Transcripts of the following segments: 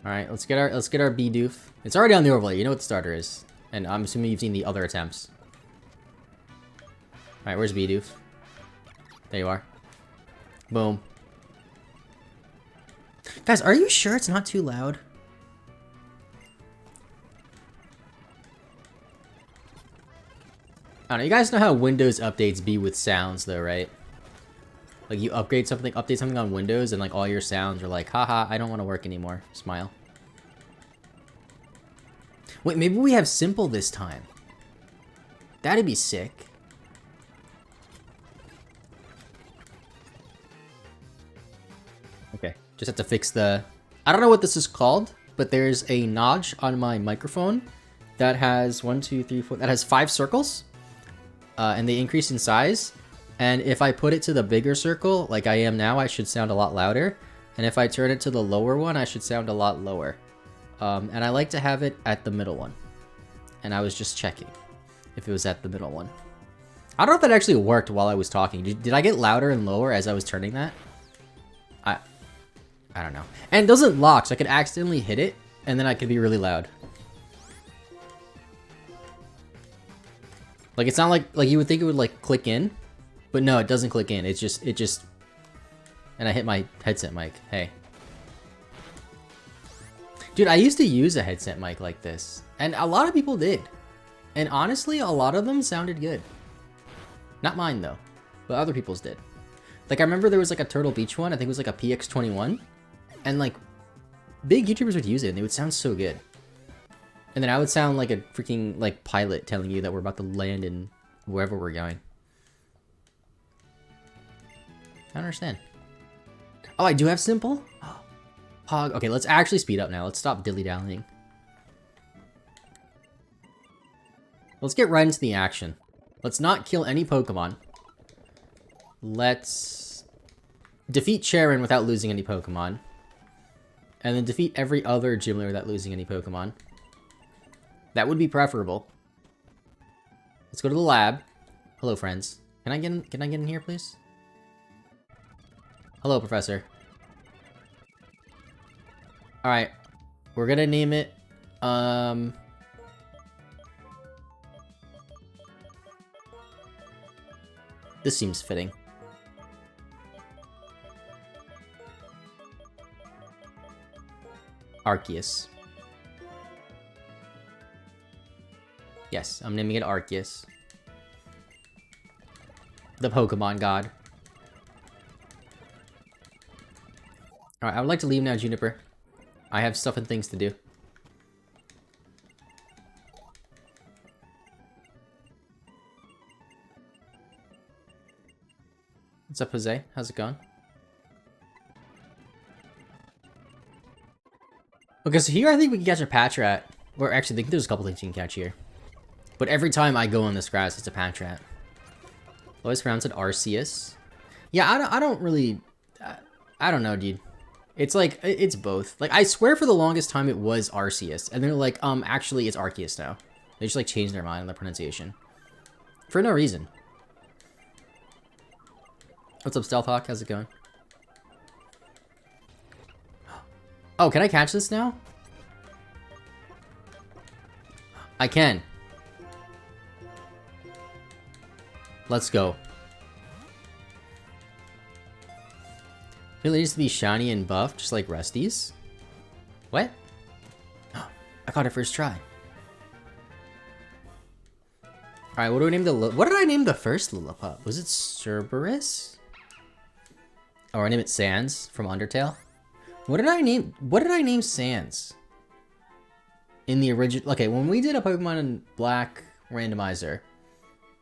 All right, let's get our Bidoof. It's already on the overlay. You know what the starter is, and I'm assuming you've seen the other attempts. All right, where's Bidoof? There you are. Boom. Guys, are you sure it's not too loud? I don't know. You guys know how Windows updates be with sounds, though, right? Like you update something on Windows, and like all your sounds are like, haha, I don't want to work anymore. Smile. Wait, maybe we have simple this time. That'd be sick. Okay, just have to fix the... I don't know what this is called, but there's a notch on my microphone that has 1, 2, 3, 4... That has 5 circles, and they increase in size. And if I put it to the bigger circle, like I am now, I should sound a lot louder. And if I turn it to the lower one, I should sound a lot lower. And I like to have it at the middle one. And I was just checking if it was at the middle one. I don't know if that actually worked while I was talking. Did I get louder and lower as I was turning that? I don't know. And it doesn't lock, so I could accidentally hit it, and then I could be really loud. Like, it's not like you would think it would, like, click in. But no, it doesn't click in. It just... And I hit my headset mic. Hey. Dude, I used to use a headset mic like this. And a lot of people did. And honestly, a lot of them sounded good. Not mine, though. But other people's did. Like, I remember there was, like, a Turtle Beach one. I think it was, like, a PX21. And, like, big YouTubers would use it, and they would sound so good. And then I would sound like a freaking, like, pilot telling you that we're about to land in wherever we're going. I don't understand. Oh, I do have simple? Hog. Okay, let's actually speed up now. Let's stop dilly-dallying. Let's get right into the action. Let's not kill any Pokemon. Let's defeat Charon without losing any Pokemon. And then defeat every other gym leader without losing any Pokemon. That would be preferable. Let's go to the lab. Hello, friends. Can I get in here, please? Hello, Professor. Alright. We're gonna name it, this seems fitting. Arceus. Yes, I'm naming it Arceus. The Pokemon God. Alright, I would like to leave now, Juniper. I have stuff and things to do. What's up, Jose? How's it going? Okay, so here I think we can catch a Patrat. Or actually, I think there's a couple things you can catch here. But every time I go on this grass, it's a Patrat. Always pronounced it Arceus. Yeah, I don't really... I don't know, dude. It's like, it's both. Like, I swear for the longest time it was Arceus. And they're like, actually it's Arceus now. They just like changed their mind on the pronunciation. For no reason. What's up, Stealthhawk? How's it going? Oh, can I catch this now? I can. Let's go. Really needs to be shiny and buff, just like Rusty's. What? I caught it first try. Alright, what do we name what did I name the first Lillipup? Was it Cerberus? Or I named it Sans from Undertale? What did I name Sans? In the original... Okay, when we did a Pokemon in Black randomizer,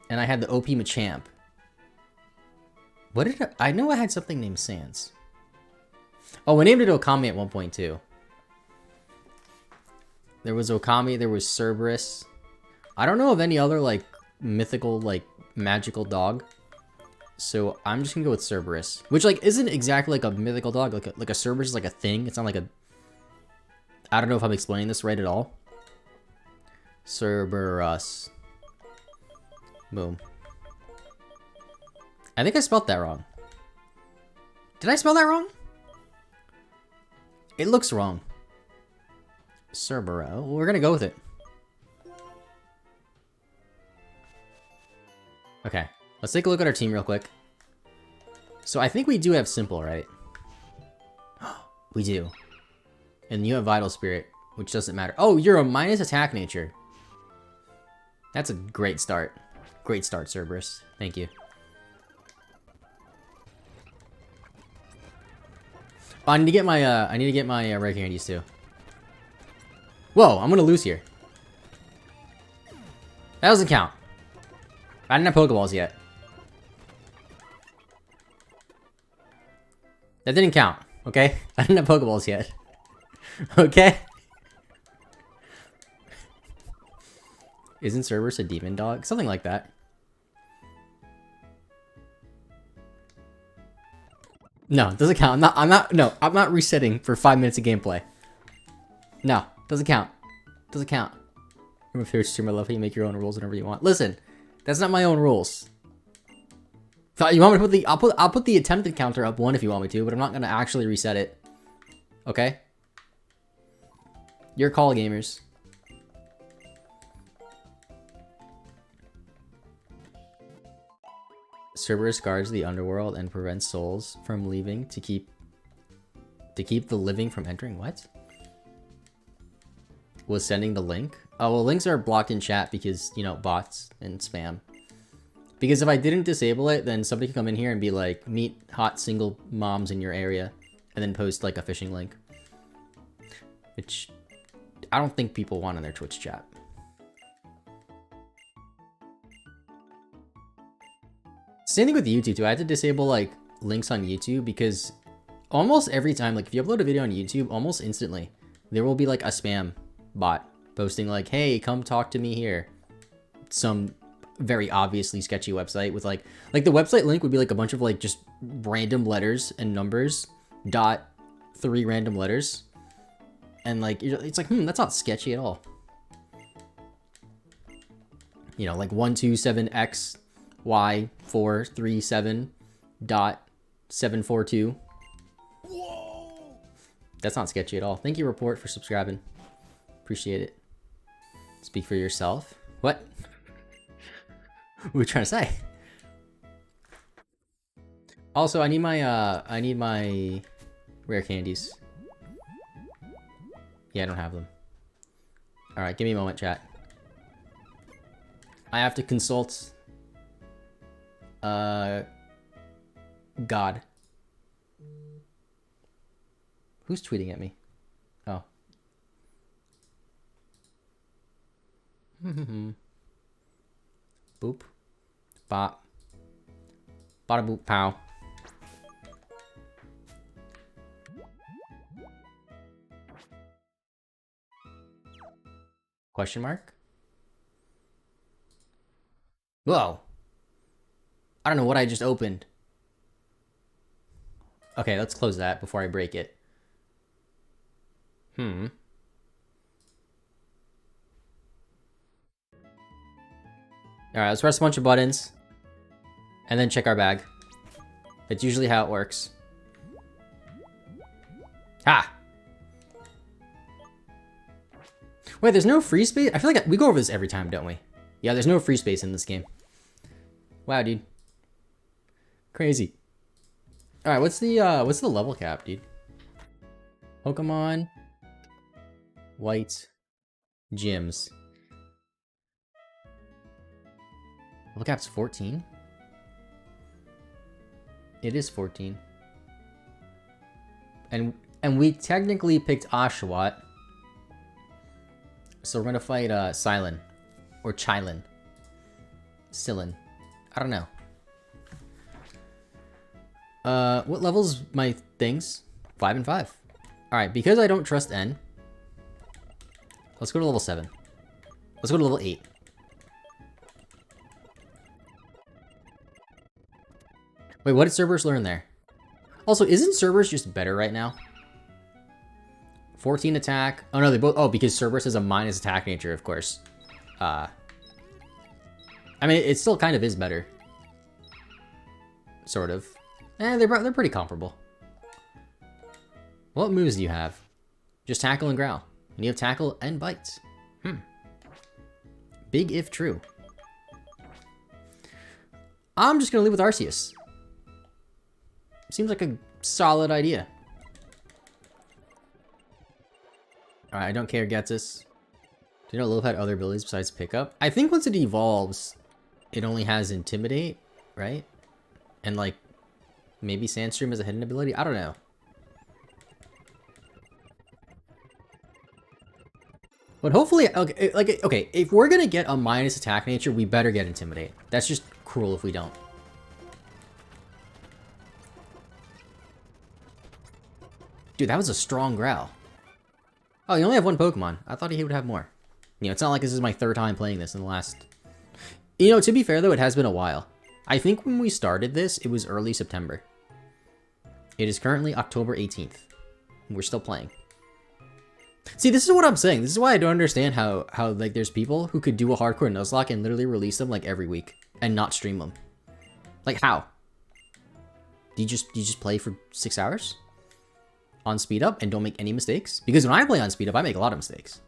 and I had the OP Machamp. What did I know I had something named Sans. Oh, we named it Okami at one point, too. There was Okami, there was Cerberus. I don't know of any other, like, mythical, like, magical dog. So I'm just gonna go with Cerberus. Which, like, isn't exactly like a mythical dog. Like a Cerberus is like a thing. It's not like a... I don't know if I'm explaining this right at all. Cerberus. Boom. I think I spelled that wrong. Did I spell that wrong? It looks wrong. Cerbero. We're gonna go with it. Okay, let's take a look at our team real quick. So I think we do have Simple, right? We do. And you have Vital Spirit, which doesn't matter. Oh, you're a minus attack nature. That's a great start. Great start, Cerberus. Thank you. Oh, I need to get my rare candies too. Whoa, I'm gonna lose here. That doesn't count. I didn't have Pokeballs yet. That didn't count, okay? I didn't have Pokeballs yet. Okay? Isn't Cerberus a demon dog? Something like that. No, it doesn't count. I'm not resetting for 5 minutes of gameplay. No, doesn't count. Doesn't count. I'm a favorite streamer. I love how you make your own rules whenever you want. Listen, that's not my own rules. Thought you want me to put the I'll put the attempted counter up 1 if you want me to, but I'm not gonna actually reset it. Okay? Your call, gamers. Cerberus guards the underworld and prevents souls from leaving to keep the living from entering. What? Was sending the link? Oh, well, links are blocked in chat because, you know, bots and spam. Because if I didn't disable it, then somebody could come in here and be like, meet hot single moms in your area, and then post like a phishing link. Which I don't think people want in their Twitch chat. Same thing with YouTube too. I had to disable like links on YouTube because almost every time, like if you upload a video on YouTube, almost instantly, there will be like a spam bot posting like, hey, come talk to me here. Some very obviously sketchy website with like the website link would be like a bunch of like just random letters and numbers, dot 3 random letters. And like, it's like, that's not sketchy at all. You know, like 127x y437.742. Whoa! That's not sketchy at all. Thank you, Report, for subscribing. Appreciate it. Speak for yourself. What? What are we trying to say? Also, I need my rare candies. Yeah, I don't have them. All right, give me a moment, chat. I have to consult God. Who's tweeting at me? Oh. Boop. Bop. Bada boop pow. Question mark? Whoa. I don't know what I just opened. Okay, let's close that before I break it. Alright, let's press a bunch of buttons. And then check our bag. That's usually how it works. Ha! Wait, there's no free space? I feel like we go over this every time, don't we? Yeah, there's no free space in this game. Wow, dude. Crazy. Alright, what's the level cap, dude? Pokemon. White. Gyms. Level cap's 14? It is 14. And we technically picked Oshawott. So we're gonna fight Silin. Or Chilin. Silin. I don't know. What level's my things? 5 and 5. Alright, because I don't trust N. Let's go to level 7. Let's go to level 8. Wait, what did Cerberus learn there? Also, isn't Cerberus just better right now? 14 attack. Oh no, they both. Oh, because Cerberus has a minus attack nature, of course. I mean, it still kind of is better. Sort of. They're pretty comparable. What moves do you have? Just tackle and growl. And you have tackle and bites. Big if true. I'm just gonna leave with Arceus. Seems like a solid idea. Alright, I don't care, Getsus. Do you know Lilip had other abilities besides pickup? I think once it evolves, it only has Intimidate, right? And like, maybe Sandstream is a hidden ability? I don't know. But hopefully, okay, if we're gonna get a minus attack nature, we better get Intimidate. That's just cruel if we don't. Dude, that was a strong growl. Oh, you only have one Pokemon. I thought he would have more. You know, it's not like this is my third time playing this in the last... You know, to be fair though, it has been a while. I think when we started this, it was early September. It is currently October 18th. We're still playing. See, this is what I'm saying. This is why I don't understand how like there's people who could do a hardcore Nuzlocke and literally release them like every week and not stream them. Like how? Do you just play for 6 hours on speed up and don't make any mistakes? Because when I play on speed up, I make a lot of mistakes.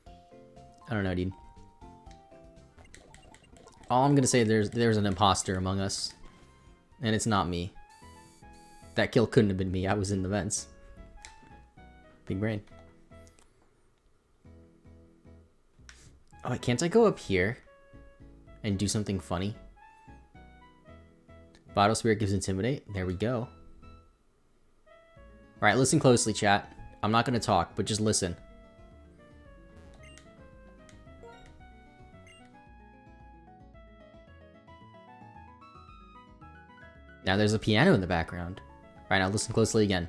I don't know, dude. All I'm gonna say, there's an imposter among us, and it's not me. That kill couldn't have been me. I was in the vents. Big brain. Oh, wait, can't I go up here and do something funny? Bottle Spirit gives Intimidate. There we go. Alright, listen closely, chat. I'm not gonna talk, but just listen. Now there's a piano in the background. Alright, now listen closely again.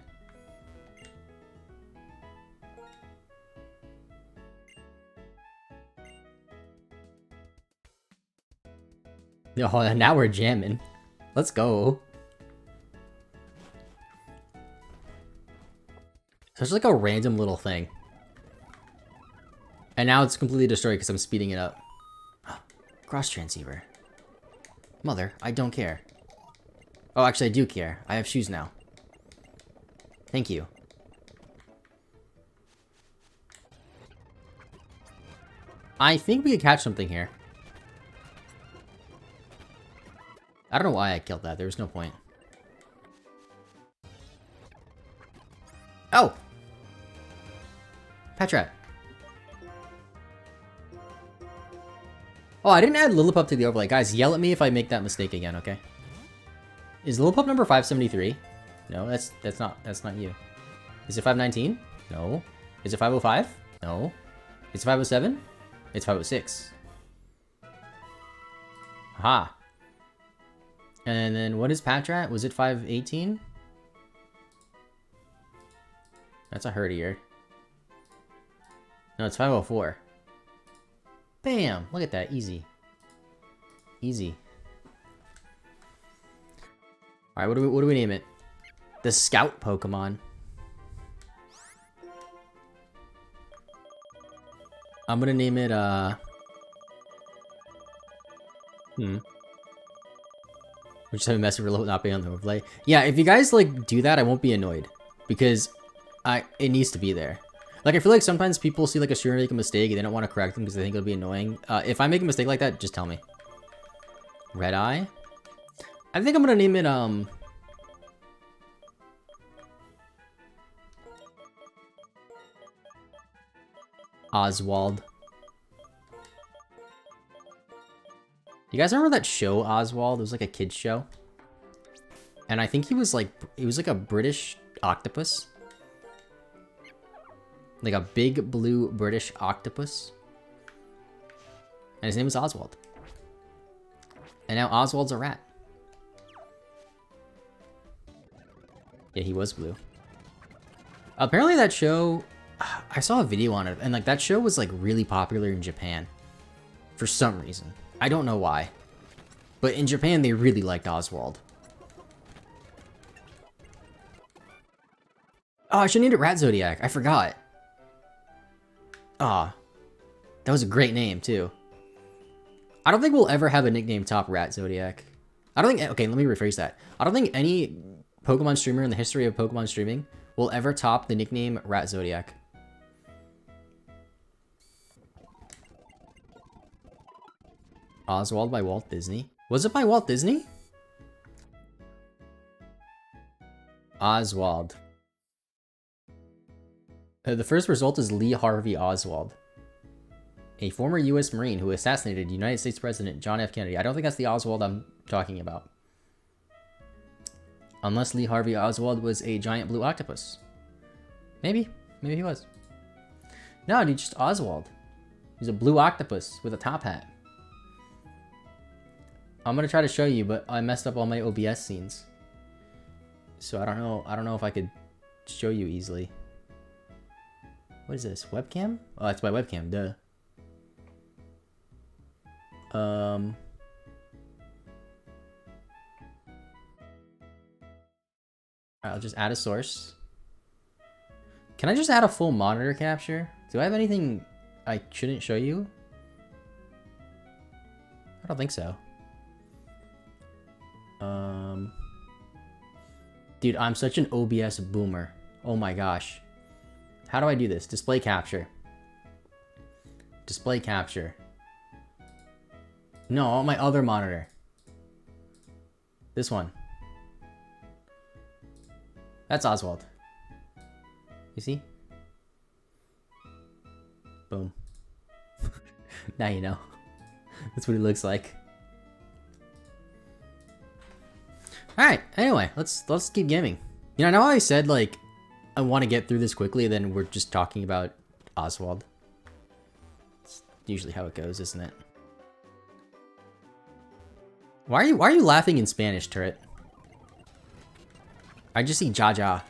Oh, now we're jamming. Let's go. Such like a random little thing. And now it's completely destroyed because I'm speeding it up. Cross transceiver. Mother, I don't care. Oh, actually I do care. I have shoes now. Thank you. I think we could catch something here. I don't know why I killed that. There was no point. Oh! Patrat. Oh, I didn't add Lillipup to the overlay. Guys, yell at me if I make that mistake again, okay? Is Lillipup number 573? No, that's not you. Is it 519? No. Is it 505? No. Is it 507? It's 506. Aha. And then what is Patrat? Was it 518? That's a herdier. No, it's 504. Bam! Look at that. Easy. Easy. Alright, what do we name it? The Scout Pokemon. I'm gonna name it, We're just having a mess with not being on the overlay. Yeah, if you guys, like, do that, I won't be annoyed. Because it needs to be there. Like, I feel like sometimes people see, like, a streamer make a mistake and they don't want to correct them because they think it'll be annoying. If I make a mistake like that, just tell me. Red Eye? I think I'm gonna name it, Oswald. You guys remember that show, Oswald? It was like a kid's show. And I think he was like a British octopus. Like a big blue British octopus. And his name was Oswald. And now Oswald's a rat. Yeah, he was blue. Apparently that show, I saw a video on it, and like that show was like really popular in Japan. For some reason. I don't know why. But in Japan, they really liked Oswald. Oh, I should name it Rat Zodiac. I forgot. Ah. That was a great name, too. I don't think we'll ever have a nickname top Rat Zodiac. I don't think... Okay, let me rephrase that. I don't think any Pokemon streamer in the history of Pokemon streaming will ever top the nickname Rat Zodiac. Oswald by Walt Disney. Was it by Walt Disney? Oswald. The first result is Lee Harvey Oswald, a former U.S. Marine who assassinated United States President John F. Kennedy. I don't think that's the Oswald I'm talking about. Unless Lee Harvey Oswald was a giant blue octopus. Maybe. Maybe he was. No, dude, just Oswald. He's a blue octopus with a top hat. I'm gonna try to show you, but I messed up all my OBS scenes. So I don't know if I could show you easily. What is this? Webcam? Oh, it's my webcam, duh. Alright, I'll just add a source. Can I just add a full monitor capture? Do I have anything I shouldn't show you? I don't think so. Dude, I'm such an OBS boomer. Oh my gosh. How do I do this? Display capture. Display capture. No, on my other monitor. This one. That's Oswald. You see? Boom. Now you know. That's what he looks like. Alright, anyway, let's keep gaming. You know, I know I said, like, I want to get through this quickly, then we're just talking about Oswald. It's usually how it goes, isn't it? Why are you laughing in Spanish, Turret? I just see Jaja.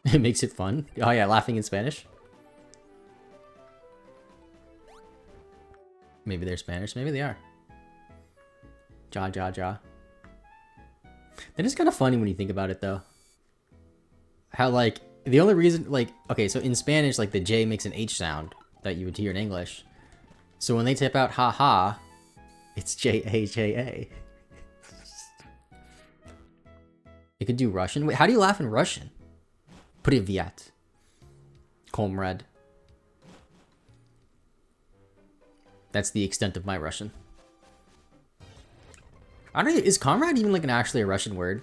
It makes it fun. Oh yeah, laughing in Spanish. Maybe they're Spanish, maybe they are. Ja, ja, ja. That is kind of funny when you think about it, though. How, like, the only reason, like, okay, so in Spanish, like, the J makes an H sound that you would hear in English. So when they type out ha-ha, it's J-A-J-A. You could do Russian. Wait, how do you laugh in Russian? Privyat. Comrade. That's the extent of my Russian. I don't know, is comrade even like actually a Russian word?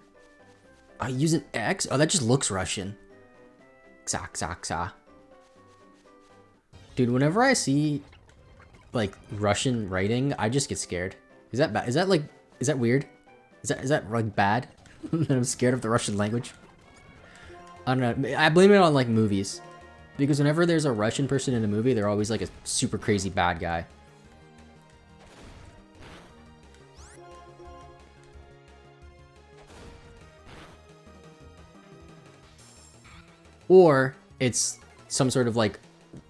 I use an X? Oh, that just looks Russian. Ksa, ksa, ksa. Dude, whenever I see like Russian writing, I just get scared. Is that bad? Is that like, is that weird? Is that like bad? That I'm scared of the Russian language? I don't know. I blame it on like movies. Because whenever there's a Russian person in a movie, they're always like a super crazy bad guy. Or it's some sort of like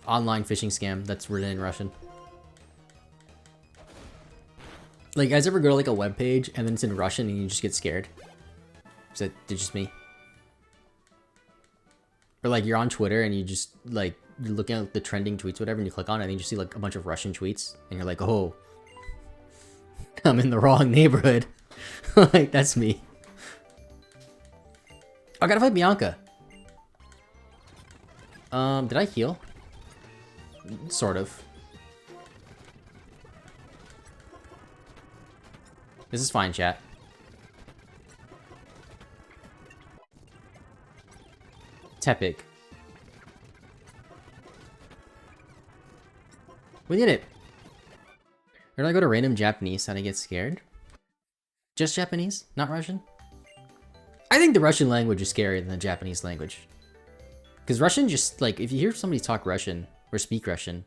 online phishing scam that's written in Russian. Like, you guys ever go to like a web page and then it's in Russian and you just get scared? Is that just me? Or like you're on Twitter and you just like, you're looking at the trending tweets, whatever, and you click on it and you just see like a bunch of Russian tweets and you're like, oh, I'm in the wrong neighborhood. Like, that's me. I gotta fight Bianca. Did I heal? Sort of. This is fine, chat. Tepic. We did it! Or do I go to random Japanese and I get scared? Just Japanese? Not Russian? I think the Russian language is scarier than the Japanese language. Because Russian just, like, if you hear somebody talk Russian, or speak Russian,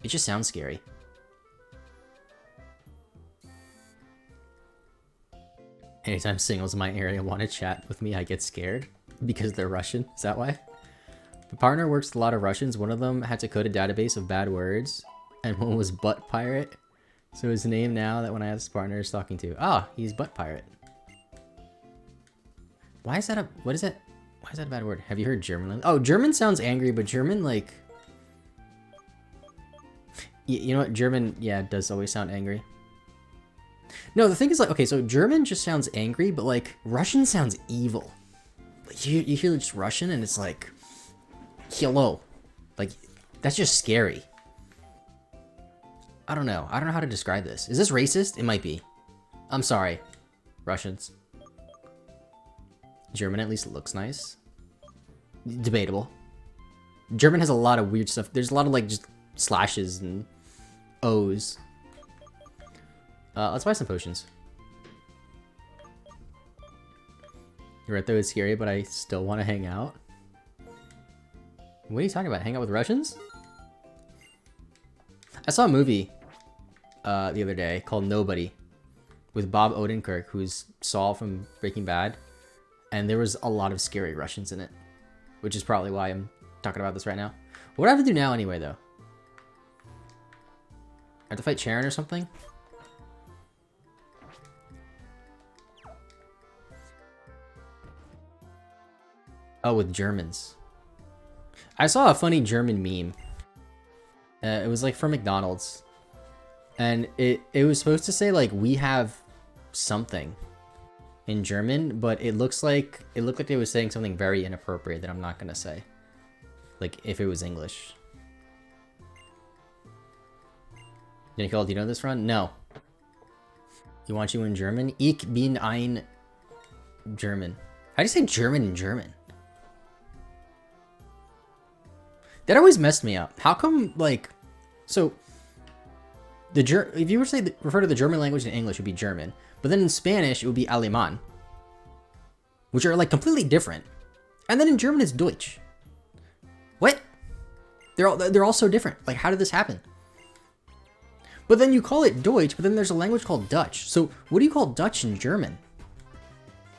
it just sounds scary. Anytime singles in my area want to chat with me, I get scared. Because they're Russian. Is that why? My partner works with a lot of Russians. One of them had to code a database of bad words. And one was Butt Pirate. So his name now that when I have his partner is talking to. Ah, he's Butt Pirate. Why is that a... What is that? Why is that a bad word? Have you heard German? Oh, German sounds angry, but German, like... You know what? German, yeah, does always sound angry. No, the thing is, like, okay, so German just sounds angry, but, like, Russian sounds evil. Like, you hear just Russian and it's like, hello. Like, that's just scary. I don't know. I don't know how to describe this. Is this racist? It might be. I'm sorry, Russians. German at least looks nice. Debatable. German has a lot of weird stuff. There's a lot of like just slashes and O's. Let's buy some potions. You're right though, it's scary, but I still want to hang out. What are you talking about? Hang out with Russians? I saw a movie the other day called Nobody with Bob Odenkirk, who's Saul from Breaking Bad. And there was a lot of scary Russians in it, which is probably why I'm talking about this right now. What do I have to do now anyway, though? I have to fight Charon or something? Oh, with Germans. I saw a funny German meme. It was like from McDonald's. And it was supposed to say like, we have something in German, but it looked like it was saying something very inappropriate that I'm not gonna say. Like if it was English. Nicole, do you know this one? No. You want you in German? Ich bin ein German. How do you say German in German? That always messed me up. How come, like, so if you were to say refer to the German language in English, it would be German, but then in Spanish it would be Alemán, which are like completely different, and then in German it's Deutsch. What? They're all so different. Like, how did this happen? But then you call it Deutsch, but then there's a language called Dutch. So what do you call Dutch in German?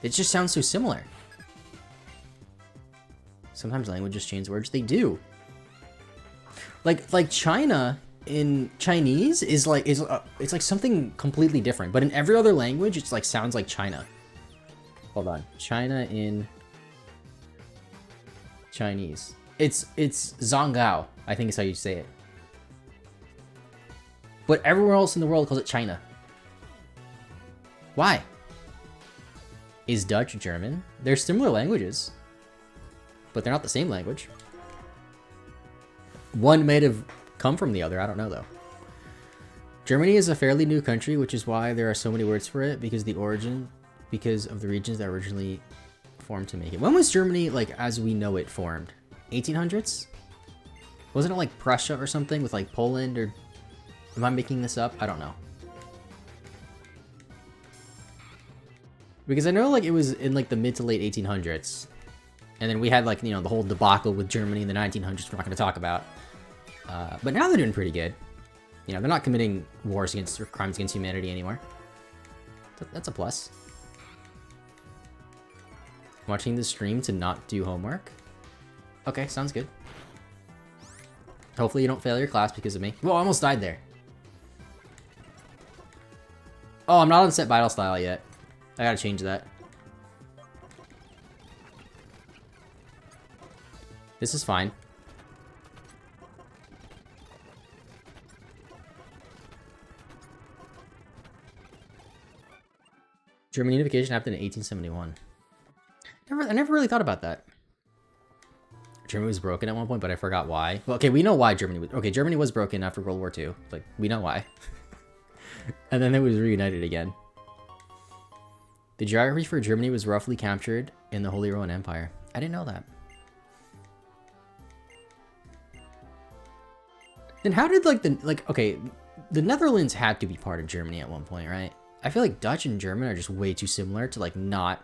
It just sounds so similar. Sometimes languages change words. They do. Like China in Chinese is like it's like something completely different, but in every other language it's like sounds like China. Hold on. China in Chinese. It's Zhonggao, I think is how you say it. But everywhere else in the world calls it China. Why? Is Dutch German? They're similar languages, but they're not the same language. One may have come from the other, I don't know though. Germany is a fairly new country, which is why there are so many words for it, because of the regions that originally formed to make it. When was Germany, like as we know it, formed? 1800s? Wasn't it like Prussia or something with like Poland, or am I making this up? I don't know. Because I know like it was in like the mid to late 1800s. And then we had like, you know, the whole debacle with Germany in the 1900s we're not going to talk about. But now they're doing pretty good. You know, they're not committing wars against or crimes against humanity anymore. That's a plus. Watching the stream to not do homework. Okay, sounds good. Hopefully you don't fail your class because of me. Whoa, I almost died there. Oh, I'm not on set battle style yet. I gotta change that. This is fine. German unification happened in 1871. I never really thought about that. Germany was broken at one point, but I forgot why. Well, okay, we know why Germany was... Okay, Germany was broken after World War II. Like, we know why. And then it was reunited again. The geography for Germany was roughly captured in the Holy Roman Empire. I didn't know that. Then how did, okay, the Netherlands had to be part of Germany at one point, right? I feel like Dutch and German are just way too similar to, like, not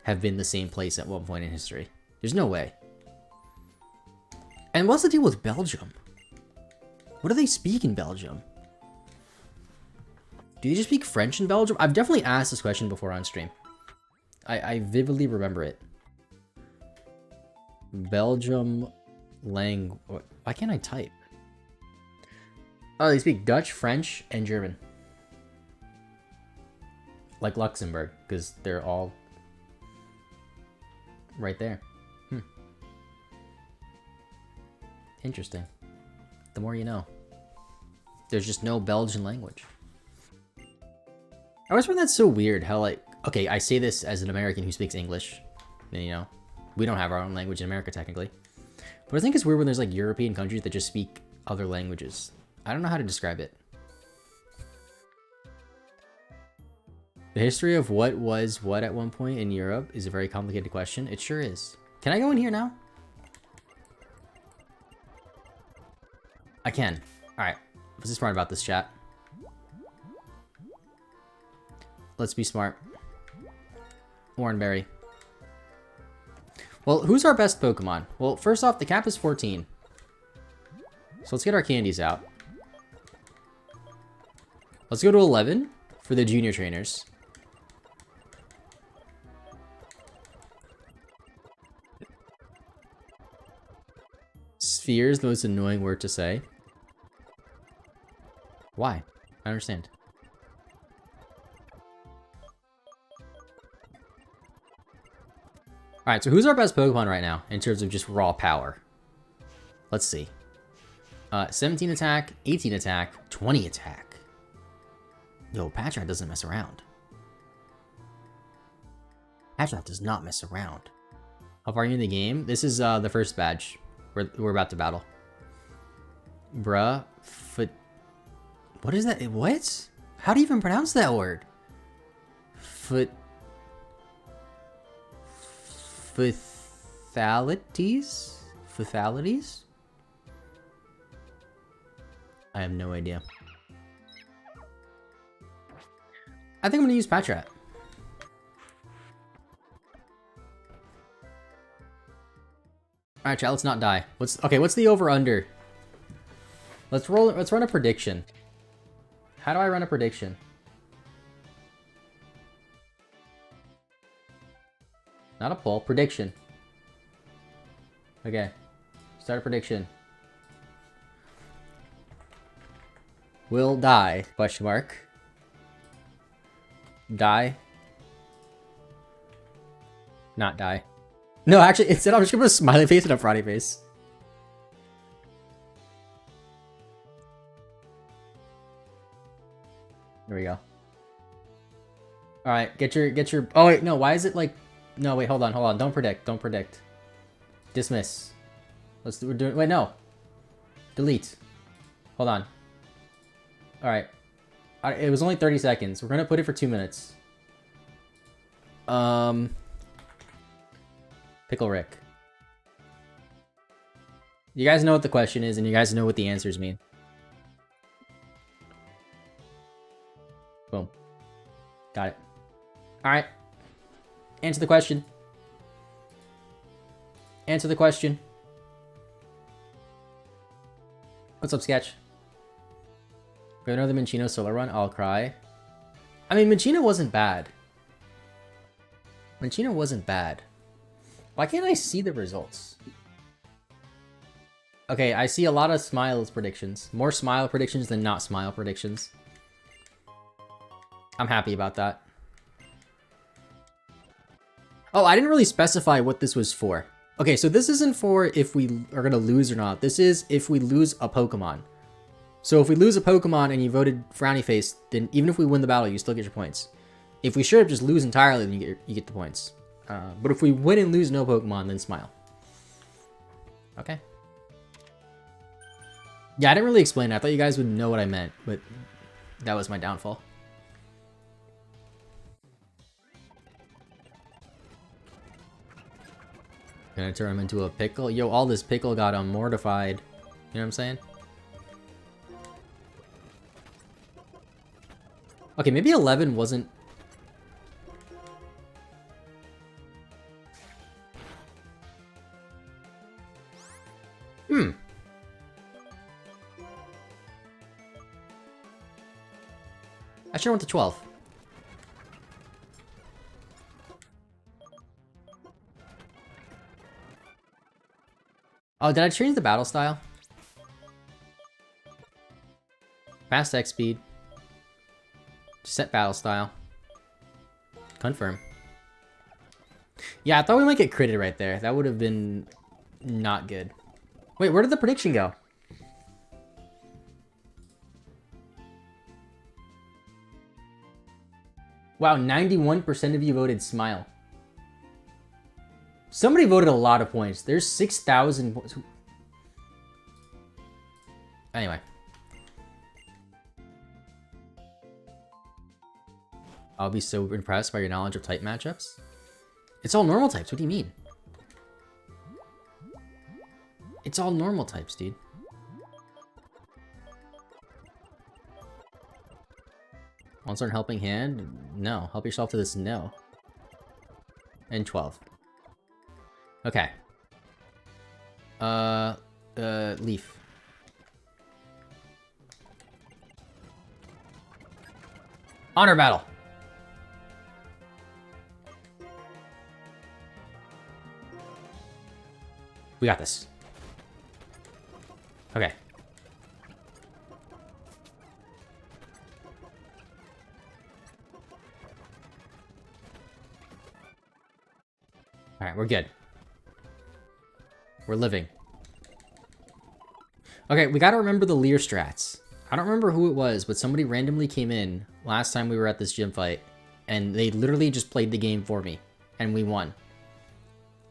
have been the same place at one point in history. There's no way. And what's the deal with Belgium? What do they speak in Belgium? Do they just speak French in Belgium? I've definitely asked this question before on stream. I vividly remember it. Belgium language. Why can't I type? Oh, they speak Dutch, French, and German. Like Luxembourg, because they're all right there. Interesting. The more you know. There's just no Belgian language. I always find that so weird how, like, okay, I say this as an American who speaks English, you know, We don't have our own language in America, technically. But I think it's weird when there's like European countries that just speak other languages. I don't know how to describe it. The history of what was what at one point in Europe is a very complicated question. It sure is. Can I go in here now? I can. Alright. Let's be smart about this, chat. Let's be smart. Warrenberry. Well, who's our best Pokemon? Well, first off, the cap is 14. So let's get our candies out. Let's go to 11 for the junior trainers. Sphere is the most annoying word to say. Why? I understand. Alright, so who's our best Pokemon right now in terms of just raw power? Let's see. 17 attack, 18 attack, 20 attack. Yo, Patrat doesn't mess around. Patrat does not mess around. How far are you in the game? This is the first badge. We're about to battle. Bruh. What is that? What? How do you even pronounce that word? Fathalities? Fathalities? I have no idea. I think I'm gonna use Patrat. Alright, chat, let's not die. What's the over-under? Let's run a prediction. How do I run a prediction? Not a poll, prediction. Okay. Start a prediction. Will die? Question mark. Die. Not die. No, actually, instead I'm just gonna put a smiley face and a frowny face. There we go. Alright, get your... Oh, wait, no, why is it like... No, wait, hold on. Don't predict. Dismiss. We're doing... Wait, no. Delete. Hold on. Alright. It was only 30 seconds. We're gonna put it for 2 minutes. Pickle Rick. You guys know what the question is, and you guys know what the answers mean. Boom. Got it. Alright. Answer the question. Answer the question. What's up, Sketch? We have another Minccino solo run. I'll cry. I mean, Minccino wasn't bad. Minccino wasn't bad. Why can't I see the results? Okay, I see a lot of Smiles predictions. More Smile predictions than not Smile predictions. I'm happy about that. Oh, I didn't really specify what this was for. Okay, so this isn't for if we are gonna lose or not. This is if we lose a Pokemon. So if we lose a Pokemon and you voted Frowny Face, then even if we win the battle, you still get your points. If we should just lose entirely, then you get the points. But if we win and lose no Pokemon, then Smile. Okay. Yeah, I didn't really explain it. I thought you guys would know what I meant, but that was my downfall. Gonna turn him into a pickle? Yo, all this pickle got him mortified. You know what I'm saying? Okay, maybe 11 wasn't... I sure went to 12. Oh, did I change the battle style? Fast X speed. Set battle style. Confirm. Yeah, I thought we might get critted right there. That would have been not good. Wait, where did the prediction go? Wow, 91% of you voted Smile. Somebody voted a lot of points. There's 6,000 points. Anyway. I'll be so impressed by your knowledge of type matchups. It's all normal types. What do you mean? It's all normal types, dude. Want to learn Helping Hand? No. Help yourself to this? No. And 12. Okay. Leaf. Honor battle. We got this. Okay. All right, we're good. We're living. Okay, we gotta remember the Leer strats. I don't remember who it was, but somebody randomly came in last time we were at this gym fight, and they literally just played the game for me, and we won.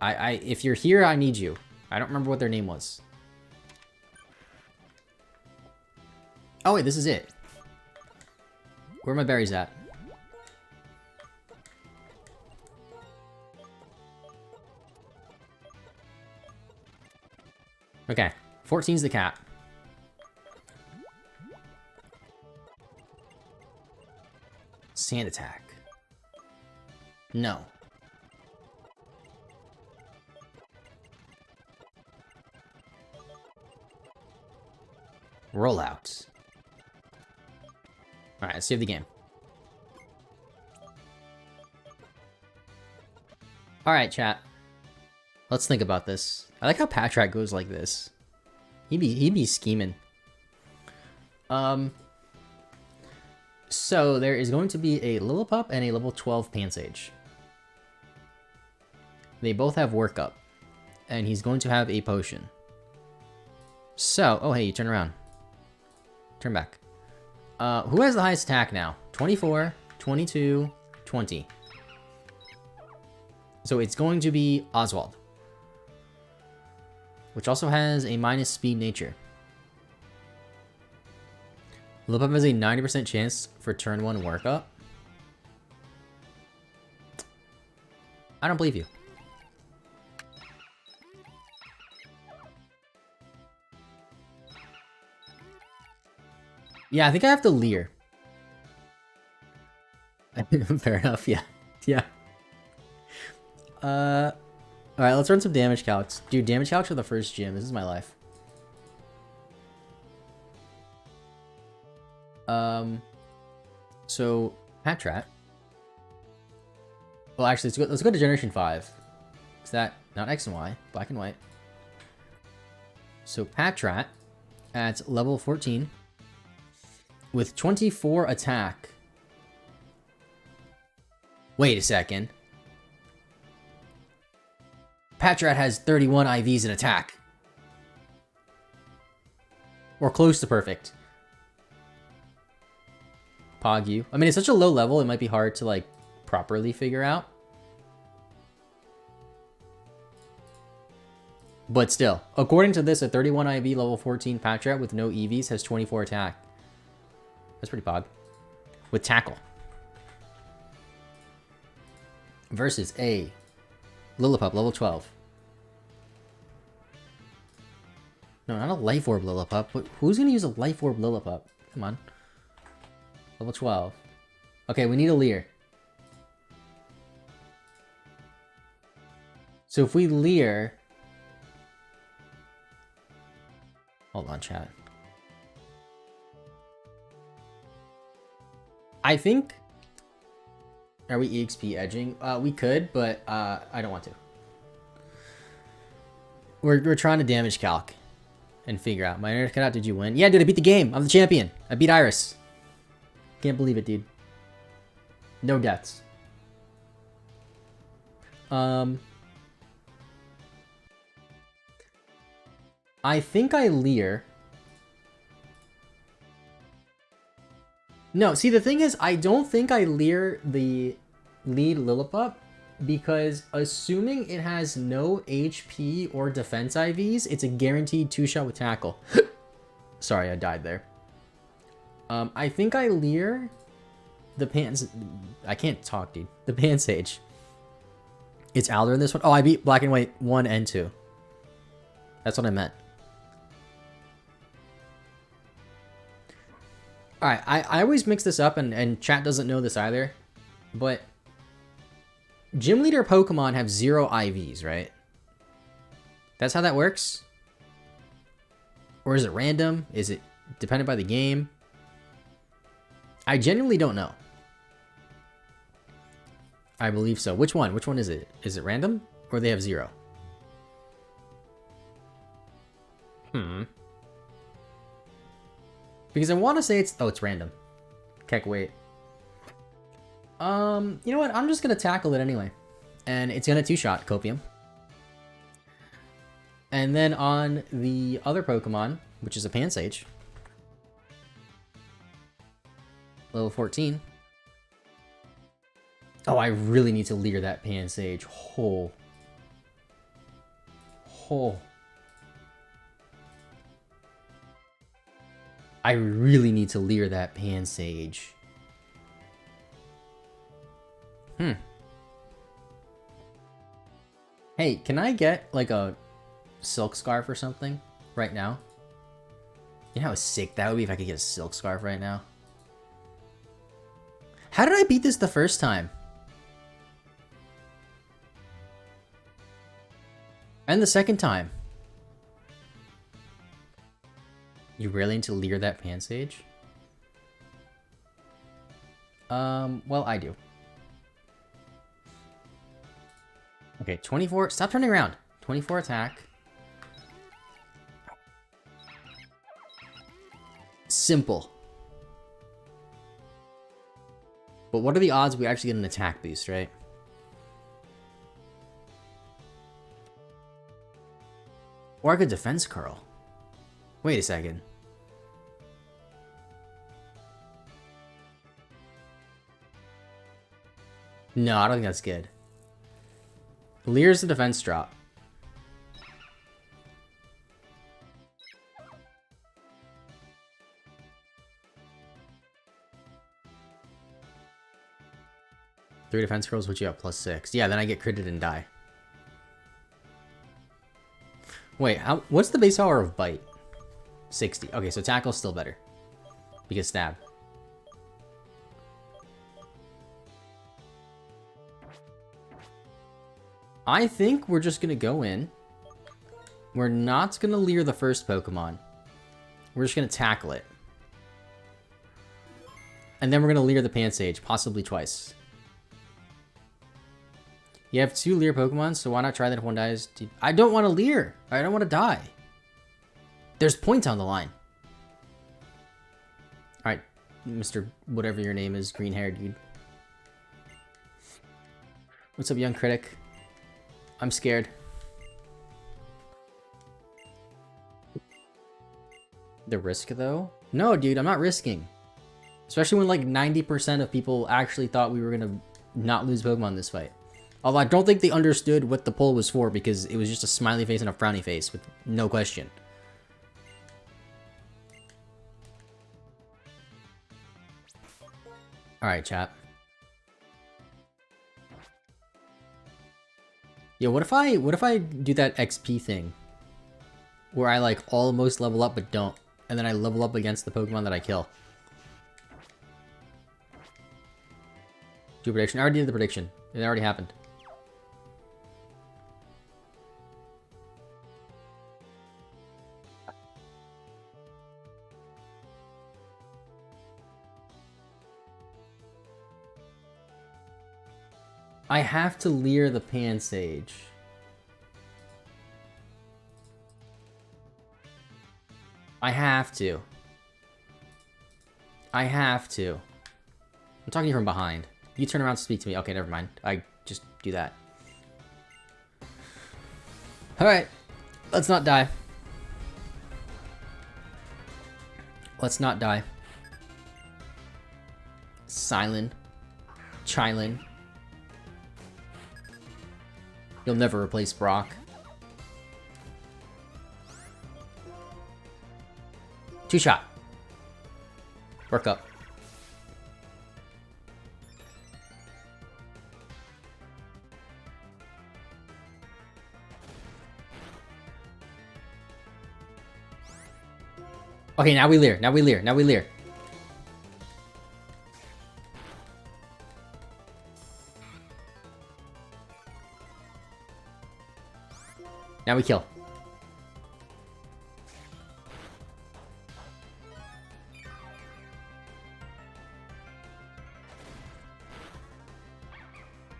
If you're here, I need you. I don't remember what their name was. Oh wait, this is it. Where are my berries at? Okay, 14's the cap. Sand attack. No. Rollout. Alright, let's save the game. Alright, chat. Let's think about this. I like how Patrat goes like this. He'd be scheming. So there is going to be a Lillipup and a level 12 Pansage. They both have workup. And he's going to have a potion. So, oh hey, you turn around. Turn back. Who has the highest attack now? 24, 22, 20. So it's going to be Oswald. Which also has a minus speed nature. Lillipup has a 90% chance for turn 1 workup. I don't believe you. Yeah, I think I have to Leer. Fair enough, yeah. Yeah. Alright, let's run some damage calcs. Dude, damage calcs for the first gym. This is my life. So, Patrat. Well, actually, let's go to Generation 5. Is that not X and Y? Black and white. So, Patrat at level 14 with 24 attack. Wait a second. Patrat has 31 IVs in attack. Or close to perfect. Pog. I mean, it's such a low level, it might be hard to, like, properly figure out. But still, according to this, a 31 IV level 14 Patrat with no EVs has 24 attack. That's pretty pog. With tackle. Versus a Lillipup, level 12. No, not a Life Orb Lillipup. Who's gonna use a Life Orb Lillipup? Come on. Level 12. Okay, we need a Leer. So if we Leer... Hold on, chat. I think... Are we EXP edging? We could, but I don't want to. We're trying to damage calc and figure out. My internet cut out. Did you win? Yeah, dude, I beat the game. I'm the champion. I beat Iris. Can't believe it, dude. No deaths. I think I Leer. No, see, the thing is, I don't think I Leer the lead Lillipup because assuming it has no HP or defense IVs, it's a guaranteed 2-shot with tackle. Sorry, I died there. I think I leer the pants. I can't talk, dude. The PaPaSea. It's Alder in this one. Oh, I beat Black and White 1 and 2. That's what I meant. Alright, I always mix this up, and chat doesn't know this either. But Gym Leader Pokemon have 0 IVs, right? That's how that works? Or is it random? Is it dependent by the game? I genuinely don't know. I believe so. Which one? Which one is it? Is it random? Or they have 0? Because I want to say it's... Oh, it's random. Heck, wait. You know what? I'm just going to tackle it anyway. And it's going to 2-shot Copium. And then on the other Pokemon, which is a PaPaSea, level 14. Oh, I really need to leer that PaPaSea. I really need to leer that PaPaSea. Hey, can I get like a silk scarf or something right now? You know how sick that would be if I could get a silk scarf right now? How did I beat this the first time? And the second time? You really need to leer that PaPaSea? Well, I do. Okay, 24. Stop turning around. 24 attack. Simple. But what are the odds we actually get an attack boost, right? Or I could defense curl. Wait a second. No, I don't think that's good. Leer's the defense drop. Three defense curls, which you have +6. Yeah, then I get critted and die. Wait, what's the base power of bite? 60. Okay, so tackle's still better. Because stab. I think we're just gonna go in. We're not gonna leer the first Pokemon. We're just gonna tackle it. And then we're gonna leer the PaPaSea, possibly twice. You have 2 leer Pokemon, so why not try that if one dies? I don't want to leer. I don't want to die. There's points on the line. Alright, Mr. whatever your name is, green-haired dude. What's up, young critic? I'm scared. The risk, though? No, dude, I'm not risking. Especially when, like, 90% of people actually thought we were gonna not lose Pokemon this fight. Although I don't think they understood what the pull was for because it was just a smiley face and a frowny face with no question. Alright, chat. Yeah, what if I do that XP thing? Where I like almost level up but don't. And then I level up against the Pokemon that I kill. Do a prediction. I already did the prediction. It already happened. I have to leer the PaPaSea. I have to. I have to. I'm talking to you from behind. You turn around to speak to me. Okay, never mind. I just do that. Alright. Let's not die. Let's not die. Silent. Chilin. You'll never replace Brock. Two-shot. Work up. Okay, now we leer. Now we leer. Now we leer. Now we kill.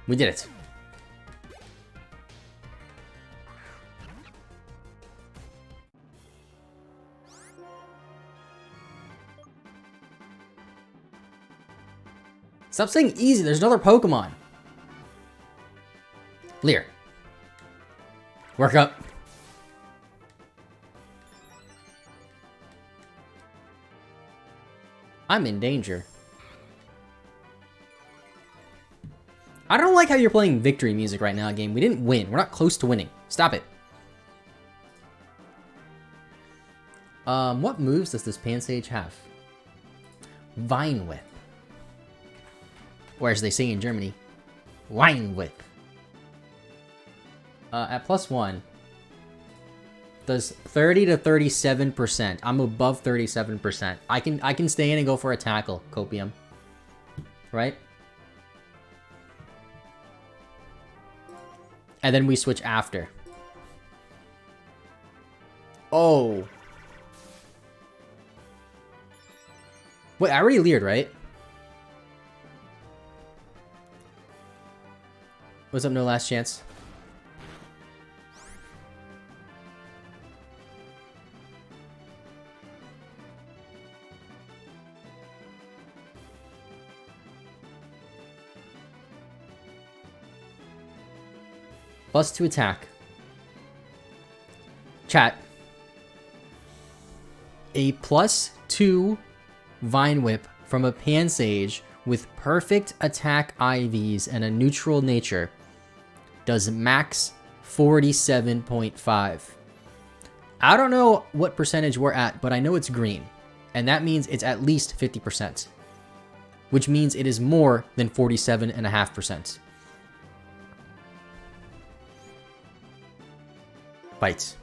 We did it. Stop saying easy, there's another Pokemon. Leer. Work up. I'm in danger. I don't like how you're playing victory music right now, game. We didn't win. We're not close to winning. Stop it. What moves does this PaPaSea have? Vine Whip. Or as they say in Germany, Wine Whip. At +1, does 30 to 37%. I'm above 37%. I can stay in and go for a tackle, Copium. Right? And then we switch after. Oh. Wait, I already leered, right? What's up, no last chance? +2 attack. Chat. A +2 Vine Whip from a PaPaSea with perfect attack IVs and a neutral nature does max 47.5. I don't know what percentage we're at, but I know it's green. And that means it's at least 50%. Which means it is more than 47.5%. Bites.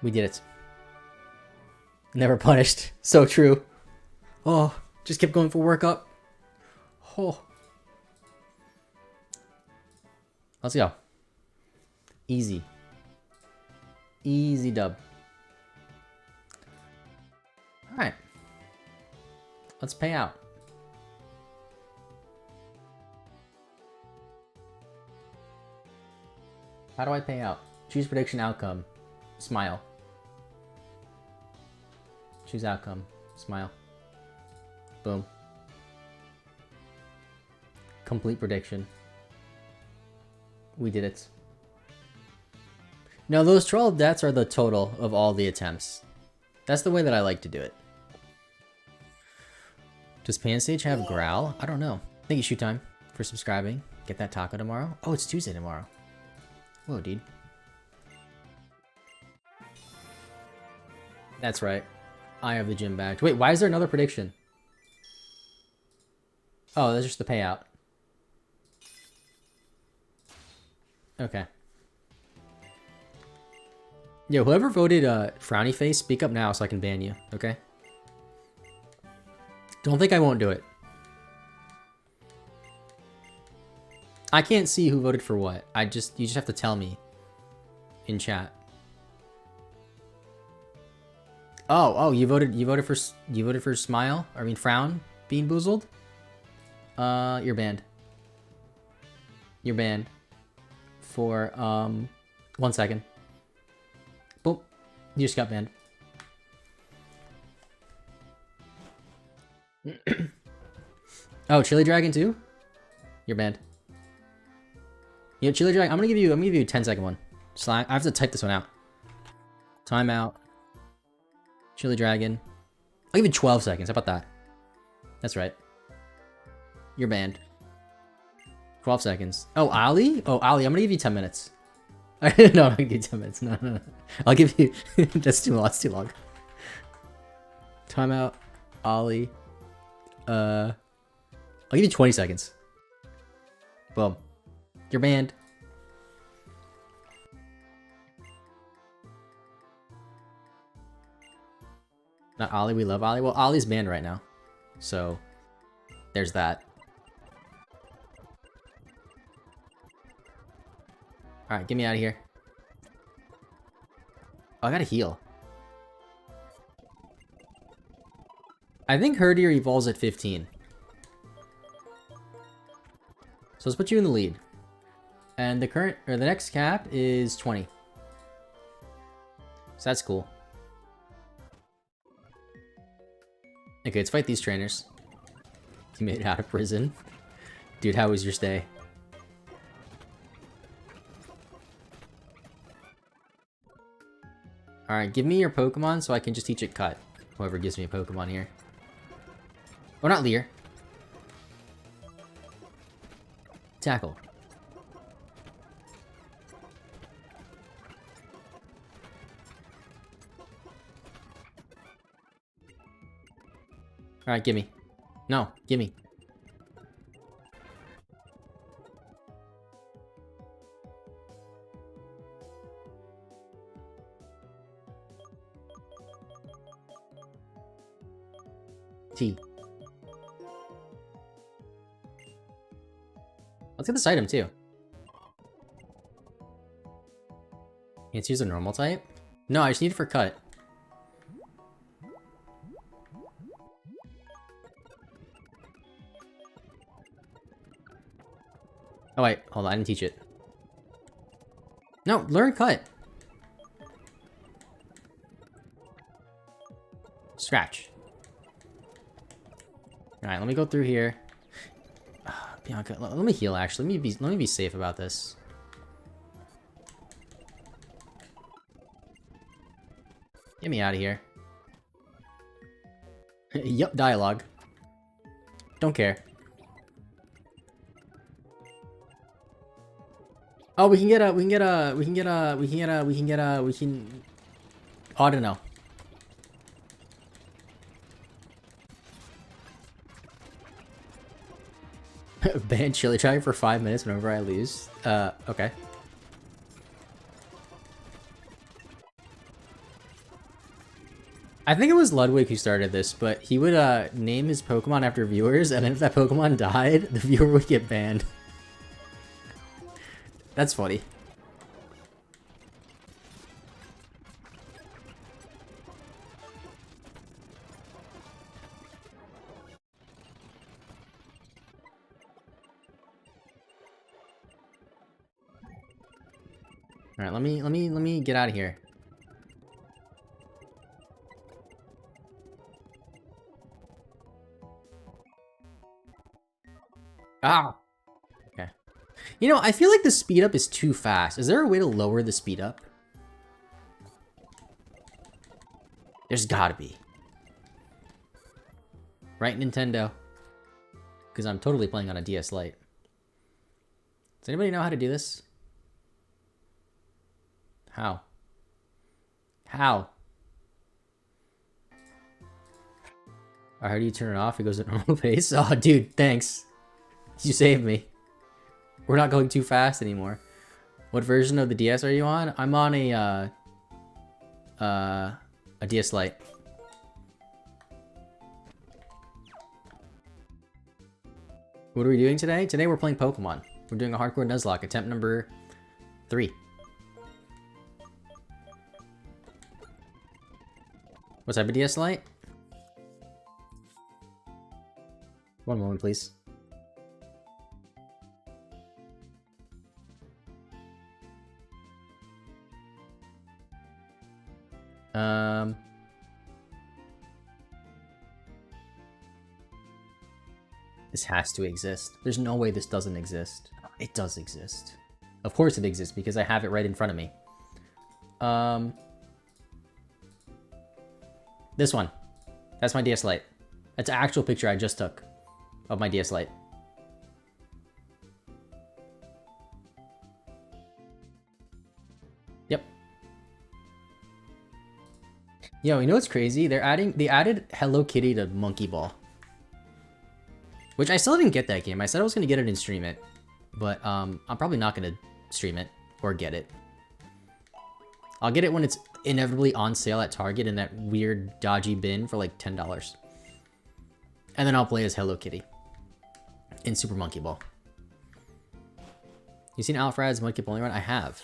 We did it. Never punished. So true. Oh, just kept going for workup. Oh. Let's go. Easy. Easy dub. Alright. Let's pay out. How do I pay out? Choose prediction outcome. Smile. Choose outcome. Smile. Boom. Complete prediction. We did it. No, those 12 deaths are the total of all the attempts. That's the way that I like to do it. Does PaPaSea have Growl? I don't know. Thank you, Shoot Time, for subscribing. Get that taco tomorrow. Oh, it's Tuesday tomorrow. Whoa, dude. That's right. I have the gym badge. Wait, why is there another prediction? Oh, that's just the payout. Okay. Yo, whoever voted frowny face, speak up now so I can ban you, okay? Don't think I won't do it. I can't see who voted for what. You just have to tell me in chat. Oh, you voted for smile? I mean frown? Bean boozled? You're banned. You're banned. For 1 second. Boop. You just got banned. Oh, Chili Dragon too? You're banned. You know, Chili Dragon, I'm gonna give you a 10-second one. Slack. I have to type this one out. Timeout. Chili Dragon. I'll give you 12 seconds. How about that? That's right. You're banned. 12 seconds. Oh, Ali? Oh, Ali, I'm gonna give you 10 minutes. No, I'm gonna give you 10 minutes. No. I'll give you... That's too long. That's too long. Timeout. Ali. I'll give you 20 seconds. Boom. You're banned. Not Ali, we love Ali. Well, Ali's banned right now. So, there's that. Alright, get me out of here. Oh, I gotta heal. I think Herdier evolves at 15. So let's put you in the lead. And the next cap is 20. So that's cool. Okay, let's fight these trainers. You made it out of prison. Dude, how was your stay? Alright, give me your Pokemon so I can just teach it Cut. Whoever gives me a Pokemon here. Oh, not Leer. Tackle. Alright, gimme. No, gimme. T. Let's get this item too. Let's use a normal type. No, I just need it for Cut. Oh wait, hold on, I didn't teach it. No, learn Cut. Scratch. Alright, let me go through here. Bianca, let me heal actually. Let me be safe about this. Get me out of here. Yup, dialogue. Don't care. Oh, we can. Oh, I don't know. Ban Chili Dragon for 5 minutes whenever I lose. Okay. I think it was Ludwig who started this, but he would name his Pokemon after viewers, and then if that Pokemon died, the viewer would get banned. That's funny. All right, let me get out of here. Ah. Okay. You know, I feel like the speed up is too fast. Is there a way to lower the speed up? There's gotta be. Right, Nintendo? Because I'm totally playing on a DS Lite. Does anybody know how to do this? How? How? Or how do you turn it off? It goes at normal pace. Oh, dude, thanks. You saved me. We're not going too fast anymore. What version of the DS are you on? I'm on a DS Lite. What are we doing today? Today we're playing Pokemon. We're doing a hardcore Nuzlocke, attempt number 3. What type of DS Lite? One moment, please. This has to exist. There's no way this doesn't exist. It does exist. Of course it exists because I have it right in front of me. This one. That's my DS Lite. That's an actual picture I just took of my DS Lite. Yep. Yo, you know what's crazy? They added Hello Kitty to Monkey Ball. Which I still didn't get that game. I said I was gonna get it and stream it. But I'm probably not gonna stream it or get it. I'll get it when it's inevitably on sale at Target in that weird dodgy bin for like $10. And then I'll play as Hello Kitty in Super Monkey Ball. You seen Alfred's Monkey Bowling run? I have.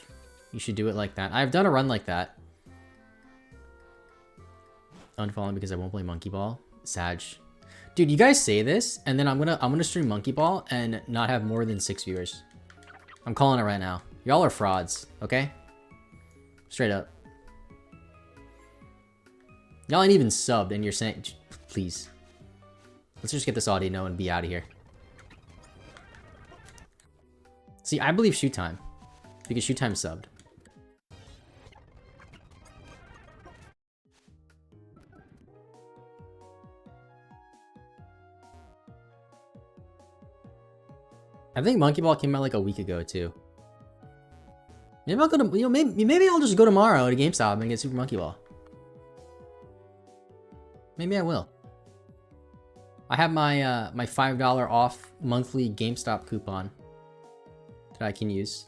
You should do it like that. I've done a run like that. Unfollowing because I won't play Monkey Ball. Sag. Dude, you guys say this, and then I'm gonna stream Monkey Ball and not have more than 6 viewers. I'm calling it right now. Y'all are frauds, okay? Straight up. Y'all ain't even subbed, and you're saying, please. Let's just get this audio and be out of here. See, I believe Shoot Time, because Shoot Time subbed. I think Monkey Ball came out like a week ago too. Maybe I'll go to, you know, maybe I'll just go tomorrow to GameStop and get Super Monkey Ball. Maybe I will. I have my my $5 off monthly GameStop coupon that I can use.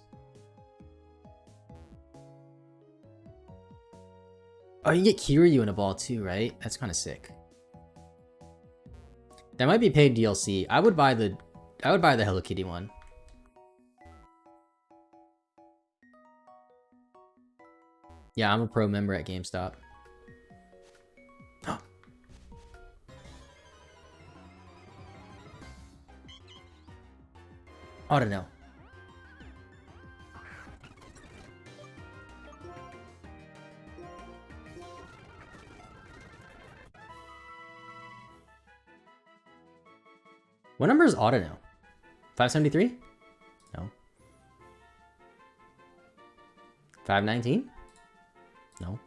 Oh, you get Kiryu in a ball too, right? That's kind of sick. That might be paid DLC. I would buy the Hello Kitty one. Yeah, I'm a pro member at GameStop. I don't know. What number is Auto now? 573? No. 519? No.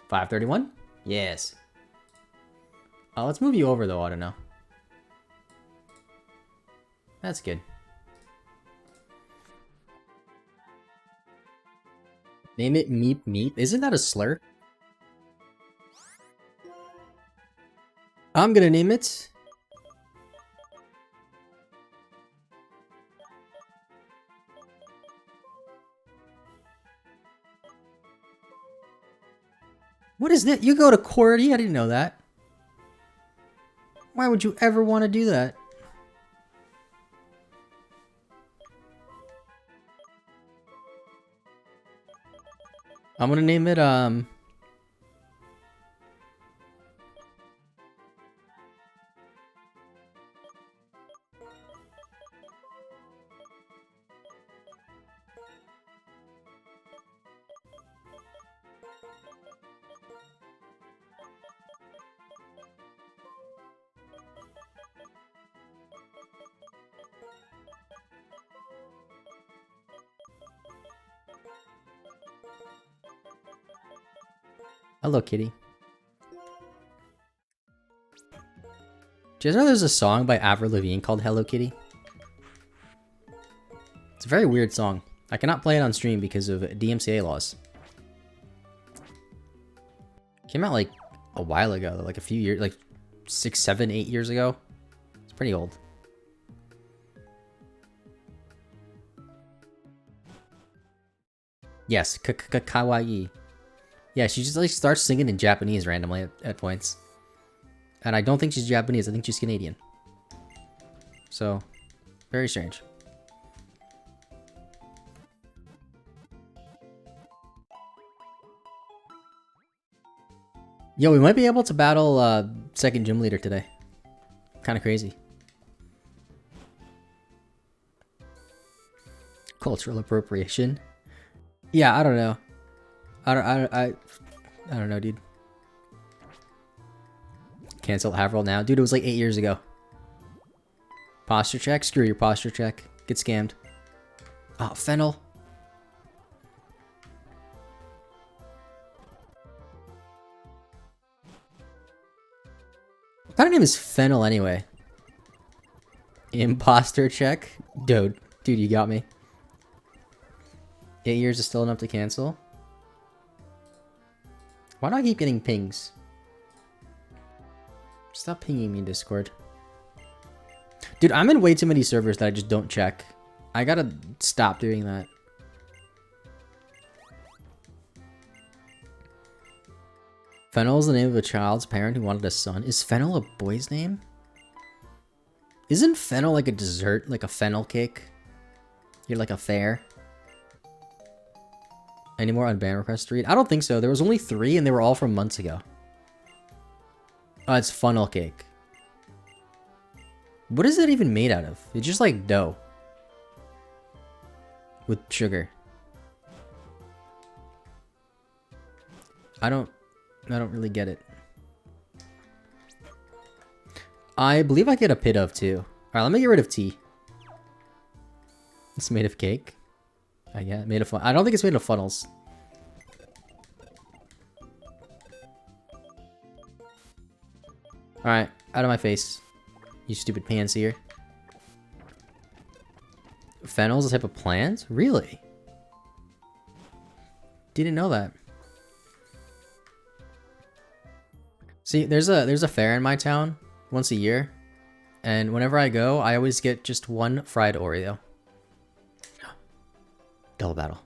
531? Yes. Let's move you over though, Auto now. That's good. Name it Meep Meep. Isn't that a slur? I'm gonna name it... What is that? You go to QWERTY? I didn't know that. Why would you ever want to do that? I'm gonna name it, Hello Kitty. Do you guys know there's a song by Avril Lavigne called Hello Kitty? It's a very weird song. I cannot play it on stream because of DMCA laws. Came out like a while ago, like a few years, like 6, 7, 8 years ago. It's pretty old. Yes, kawaii. Yeah, she just like starts singing in Japanese randomly at points. And I don't think she's Japanese, I think she's Canadian. So, very strange. Yo, we might be able to battle second gym leader today. Kind of crazy. Cultural appropriation. Yeah, I don't know. I don't know, dude. Cancel Haverhill now. Dude, it was like 8 years ago. Posture check? Screw your posture check. Get scammed. Oh, Fennel. name is Fennel anyway? Imposter check? Dude, you got me. 8 years is still enough to cancel? Why do I keep getting pings? Stop pinging me in Discord. Dude, I'm in way too many servers that I just don't check. I gotta stop doing that. Fennel is the name of a child's parent who wanted a son. Is Fennel a boy's name? Isn't Fennel like a dessert? Like a fennel cake? You're like a fair? Any more on ban requests to read? I don't think so. There was only 3 and they were all from months ago. Oh, it's funnel cake. What is that even made out of? It's just like dough. With sugar. I don't really get it. I believe I get a pit of too. Alright, let me get rid of tea. It's made of cake. Yeah, made of I don't think it's made of funnels. Alright, out of my face. You stupid pansier. Fennel is a type of plant? Really? Didn't know that. See, there's a fair in my town once a year. And whenever I go, I always get just 1 fried Oreo. Double battle.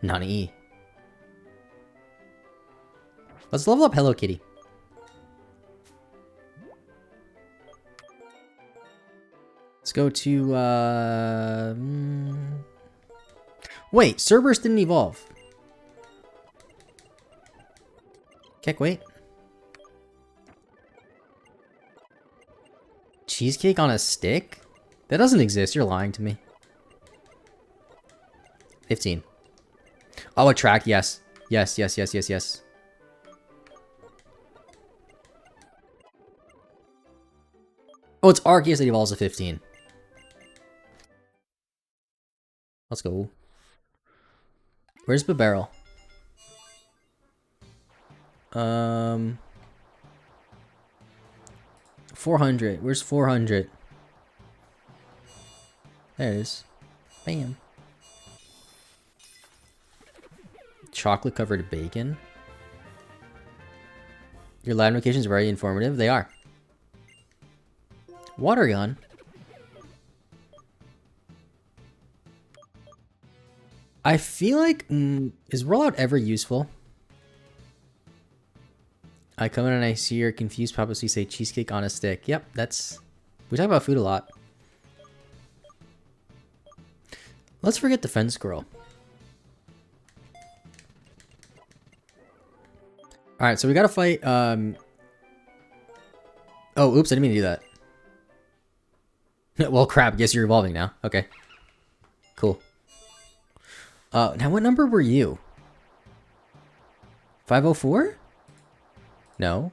Nani. Let's level up Hello Kitty. Let's go to, Wait, Cerberus didn't evolve. Keck, wait. Cheesecake on a stick? That doesn't exist, you're lying to me. 15. Oh, attract, yes. Yes. Oh, it's Arceus that evolves to 15. Let's go. Where's the barrel? 400. Where's 400? There it is. Bam. Chocolate covered bacon. Your lab notifications are very informative. They are. Water gun. I feel like is rollout ever useful? I come in and I see your confused PaPaSea say cheesecake on a stick. Yep, that's... We talk about food a lot. Let's forget the fence squirrel. Alright, so we gotta fight, Oh, oops, I didn't mean to do that. Well, crap, guess you're evolving now. Okay. Cool. Now what number were you? 504? No.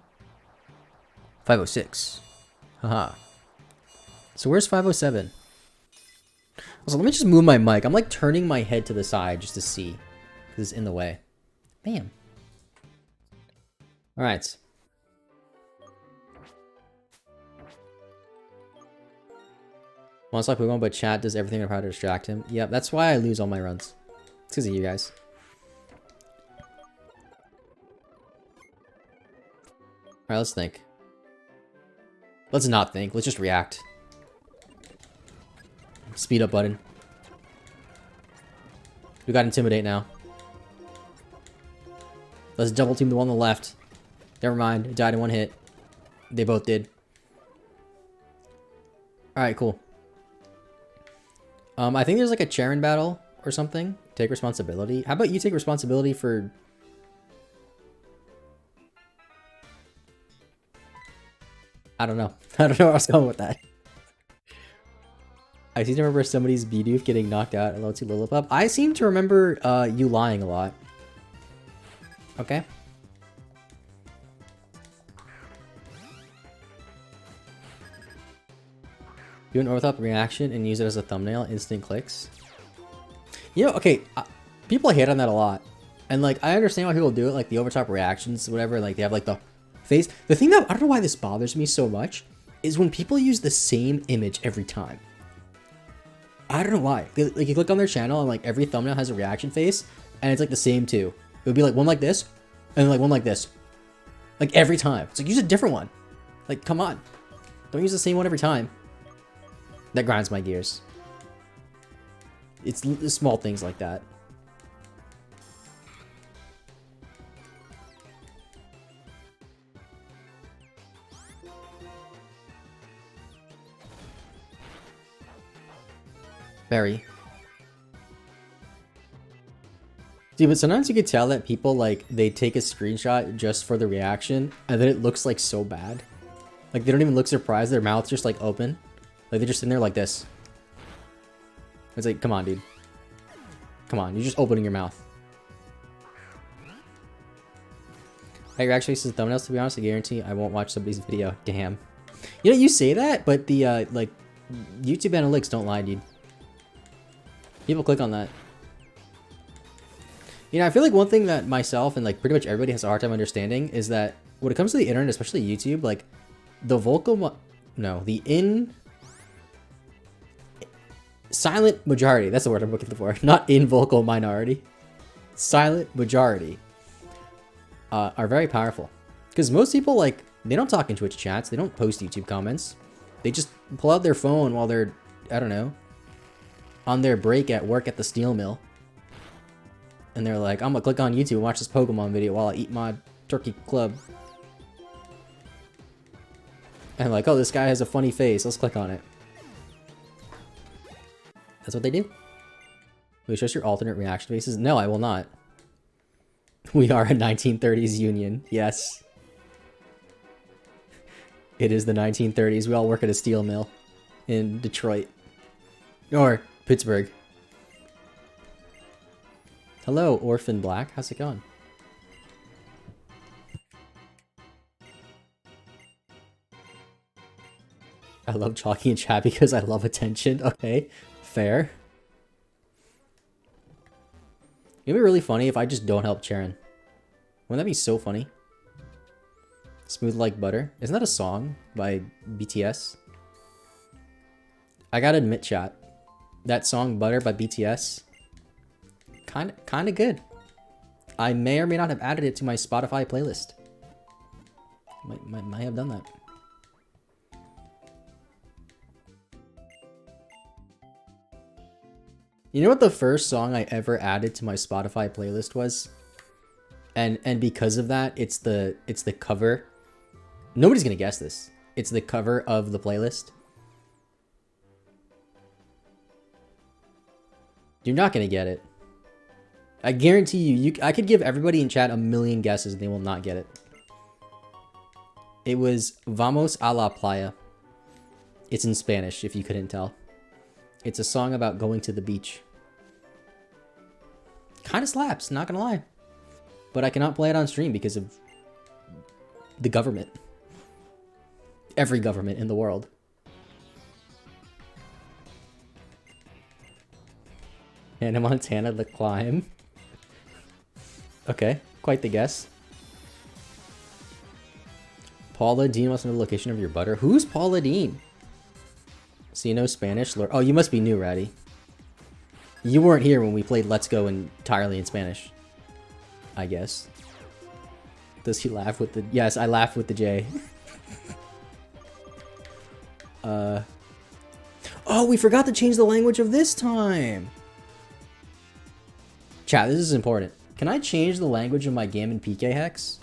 506. Haha. So where's 507? Also, let me just move my mic. I'm like turning my head to the side just to see. Because it's in the way. Bam. Alright. Wants like Pokemon, but chat does everything in power to distract him. Yep, that's why I lose all my runs. It's because of you guys. Alright, let's think. Let's not think. Let's just react. Speed up button. We got Intimidate now. Let's double team the one on the left. Never mind. It died in 1 hit. They both did. Alright, cool. I think there's like a Charon battle or something. Take responsibility. How about you take responsibility for... I don't know. I don't know where I was going with that. I seem to remember somebody's Bidoof getting knocked out at level 2 Lillipup. I seem to remember you lying a lot. Okay. Do an Orthop reaction and use it as a thumbnail. Instant clicks. You know, okay, people hate on that a lot. And like, I understand why people do it, like the overtop reactions, whatever, like they have like the face. The thing that, I don't know why this bothers me so much, is when people use the same image every time. I don't know why. Like, you click on their channel and like every thumbnail has a reaction face, and it's like the same two. It would be like one like this, and then like one like this. Like every time. It's like, use a different one. Like, come on. Don't use the same one every time. That grinds my gears. It's small things like that. Very. Dude, but sometimes you could tell that people, like, they take a screenshot just for the reaction, and then it looks, like, so bad. Like, they don't even look surprised. Their mouth's just, like, open. Like, they're just sitting there like this. It's like, come on, dude. Come on, you're just opening your mouth. Hey, your reaction faces thumbnails, to be honest, I guarantee I won't watch somebody's video. Damn. You know, you say that, but the, like, YouTube analytics don't lie, dude. People click on that. You know, I feel like one thing that myself and like pretty much everybody has a hard time understanding is that when it comes to the internet, especially YouTube, like the silent majority, that's the word I'm looking for, not in vocal minority, silent majority are very powerful. Because most people, like, they don't talk in Twitch chats, they don't post YouTube comments, they just pull out their phone while they're, I don't know, on their break at work at the steel mill. And they're like, I'm gonna click on YouTube and watch this Pokemon video while I eat my turkey club. And like, oh, this guy has a funny face, let's click on it. That's what they do. Will you show us your alternate reaction faces? No, I will not. We are a 1930s union, yes. It is the 1930s, we all work at a steel mill in Detroit. Or Pittsburgh. Hello, Orphan Black. How's it going? I love talking in chat because I love attention. Okay, fair. It'd be really funny if I just don't help Charon. Wouldn't that be so funny? Smooth like butter. Isn't that a song by BTS? I gotta admit, chat. That song Butter by BTS, kind of good. I may or may not have added it to my Spotify playlist. Might have done that. You know what the first song I ever added to my Spotify playlist was? And because of that, it's the cover. Nobody's gonna guess this. It's the cover of the playlist. You're not gonna get it. I guarantee you, I could give everybody in chat a million guesses and they will not get it. It was Vamos a la Playa. It's in Spanish, if you couldn't tell. It's a song about going to the beach. Kind of slaps, not gonna lie. But I cannot play it on stream because of the government. Every government in the world. Hannah Montana, The Climb. Okay, quite the guess. Paula Dean wants to know the location of your butter. Who's Paula Dean? So you know Spanish? Oh, you must be new, Ratty. You weren't here when we played Let's Go entirely in Spanish. I guess. Does he laugh with the... Yes, I laugh with the J. Oh, we forgot to change the language of this time! Chat, this is important. Can I change the language of my game in PK Hex?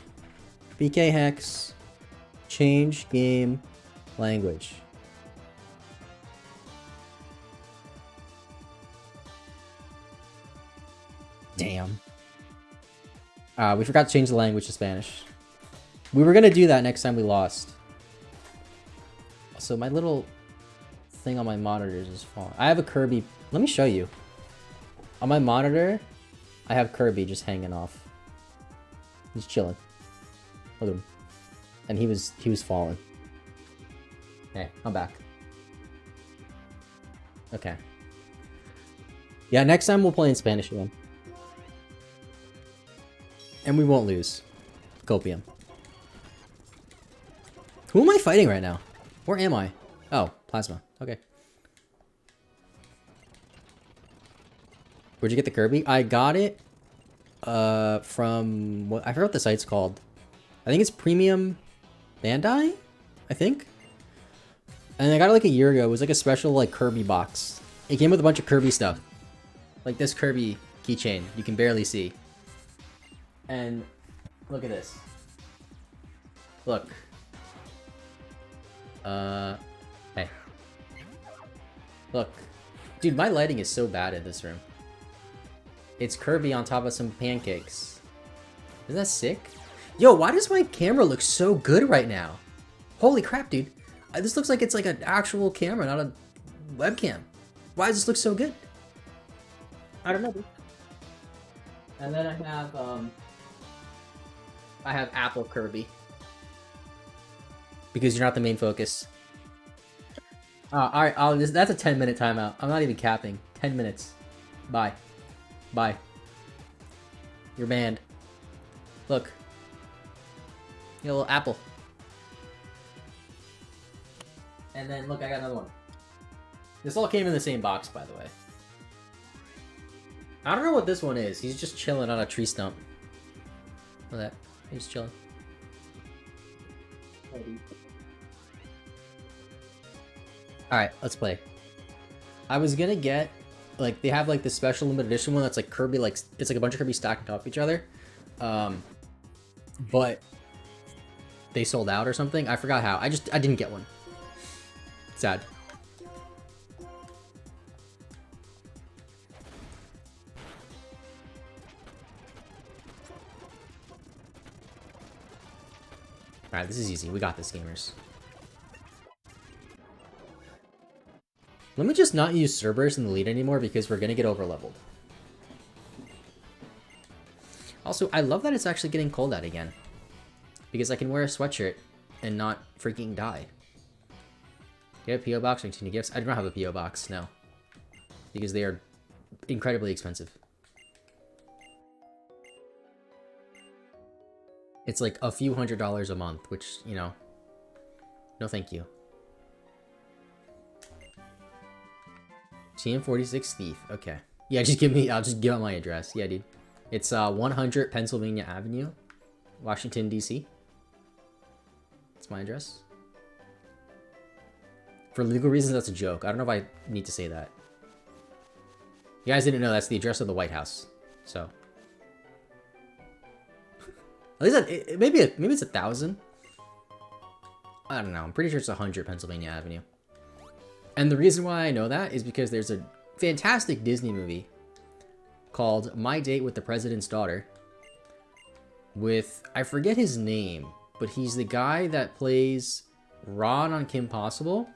PK Hex. Change game language. Damn. We forgot to change the language to Spanish. We were gonna do that next time we lost. So my little thing on my monitors is falling. I have a Kirby. Let me show you. On my monitor, I have Kirby just hanging off. He's chilling. Look at him. And he was falling. Hey, I'm back. Okay. Yeah, next time we'll play in Spanish again. And we won't lose. Copium. Who am I fighting right now? Where am I? Oh, plasma. Okay. Where'd you get the Kirby? I got it from what I forgot what the site's called. I think it's Premium Bandai, I think. And I got it like a year ago. It was like a special like Kirby box. It came with a bunch of Kirby stuff. Like this Kirby keychain you can barely see. And look at this. Look. Hey. Look. Dude, my lighting is so bad in this room. It's Kirby on top of some pancakes. Isn't that sick? Yo, why does my camera look so good right now? Holy crap, dude. This looks like it's like an actual camera, not a webcam. Why does this look so good? I don't know, dude. And then I have Apple Kirby. Because you're not the main focus. Alright, that's a 10-minute timeout. I'm not even capping. 10 minutes. Bye. Bye. You're banned. Look. You got a little apple. And then, look, I got another one. This all came in the same box, by the way. I don't know what this one is. He's just chilling on a tree stump. Look at that. He's chilling. Alright, let's play. I was gonna get, like, they have, like, the special limited edition one that's, like, Kirby, like, it's, like, a bunch of Kirby stacked on top of each other. But they sold out or something. I forgot how. I didn't get one. Sad. Alright, this is easy. We got this, gamers. Let me just not use Cerberus in the lead anymore because we're gonna get overleveled. Also, I love that it's actually getting cold out again. Because I can wear a sweatshirt and not freaking die. You have a P.O. box or continue gifts? I do not have a P.O. box, no. Because they are incredibly expensive. It's like a few $100s a month, which, you know, no thank you. TM46 Thief, okay. Yeah, just give me, I'll just give out my address. Yeah, dude. It's 100 Pennsylvania Avenue, Washington, D.C. That's my address. For legal reasons, that's a joke. I don't know if I need to say that. You guys didn't know that's the address of the White House, so. At least maybe it's 1,000. I don't know. I'm pretty sure it's 100 Pennsylvania Avenue. And the reason why I know that is because there's a fantastic Disney movie called My Date with the President's Daughter with, I forget his name, but he's the guy that plays Ron on Kim Possible,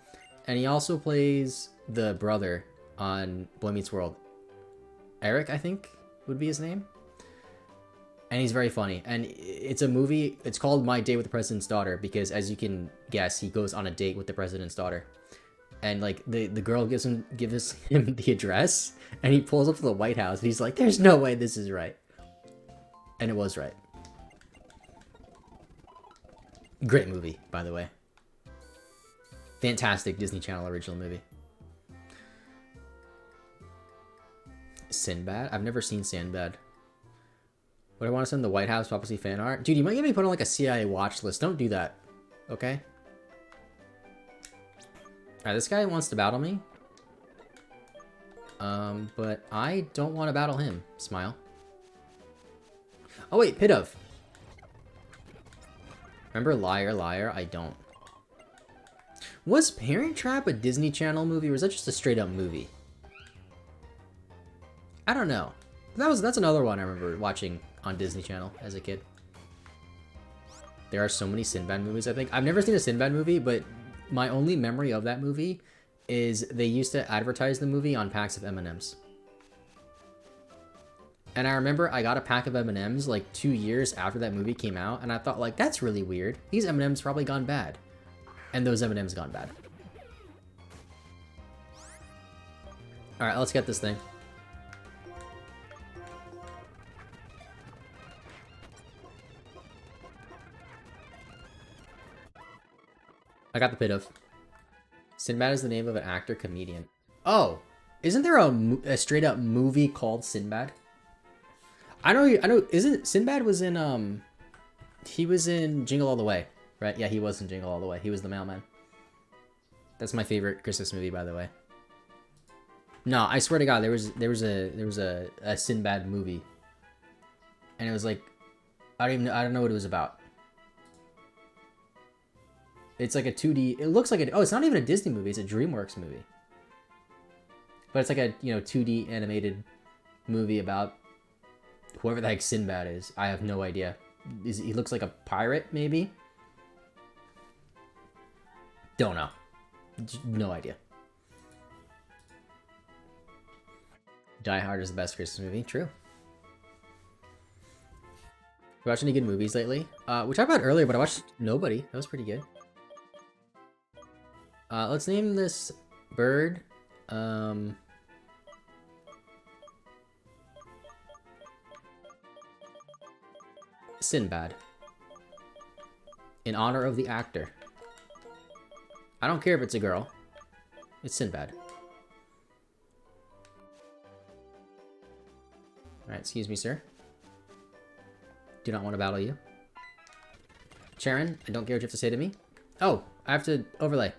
and he also plays the brother on Boy Meets World. Eric, I think, would be his name. And he's very funny. And it's a movie, it's called My Date with the President's Daughter because, as you can guess, he goes on a date with the president's daughter. And, like, the girl gives him the address, and he pulls up to the White House, and he's like, there's no way this is right. And it was right. Great movie, by the way. Fantastic Disney Channel original movie. Sinbad? I've never seen Sinbad. Would I want to send the White House PaPaSea fan art? Dude, you might get me put on like a CIA watch list. Don't do that. Okay? Alright, this guy wants to battle me. But I don't want to battle him. Smile. Oh wait, Pidove. Remember Liar, Liar? I don't. Was Parent Trap a Disney Channel movie, or was that just a straight up movie? I don't know. That's another one I remember watching on Disney Channel as a kid. There are so many Sinbad movies, I think. I've never seen a Sinbad movie, but my only memory of that movie is they used to advertise the movie on packs of M&Ms. And I remember I got a pack of M&Ms like 2 years after that movie came out, and I thought, like, that's really weird. These M&Ms probably gone bad. And those M&Ms gone bad. Alright, let's get this thing. I got the pit of. Sinbad is the name of an actor comedian. Oh, isn't there a straight up movie called Sinbad? I know. Isn't Sinbad was in he was in Jingle All the Way, right? Yeah, he was in Jingle All the Way. He was the mailman. That's my favorite Christmas movie, by the way. No, I swear to God, there was a Sinbad movie, and it was like, I don't know what it was about. It's like a 2D. It looks like it's not even a Disney movie. It's a DreamWorks movie. But it's like a 2D animated movie about whoever the heck Sinbad is. I have no idea. He looks like a pirate, maybe? Don't know. No idea. Die Hard is the best Christmas movie. True. You watched any good movies lately? We talked about it earlier, but I watched Nobody. That was pretty good. Let's name this bird. Sinbad. In honor of the actor. I don't care if it's a girl. It's Sinbad. Alright, excuse me, sir. Do not want to battle you. Charon, I don't care what you have to say to me. Oh, I have to overlay.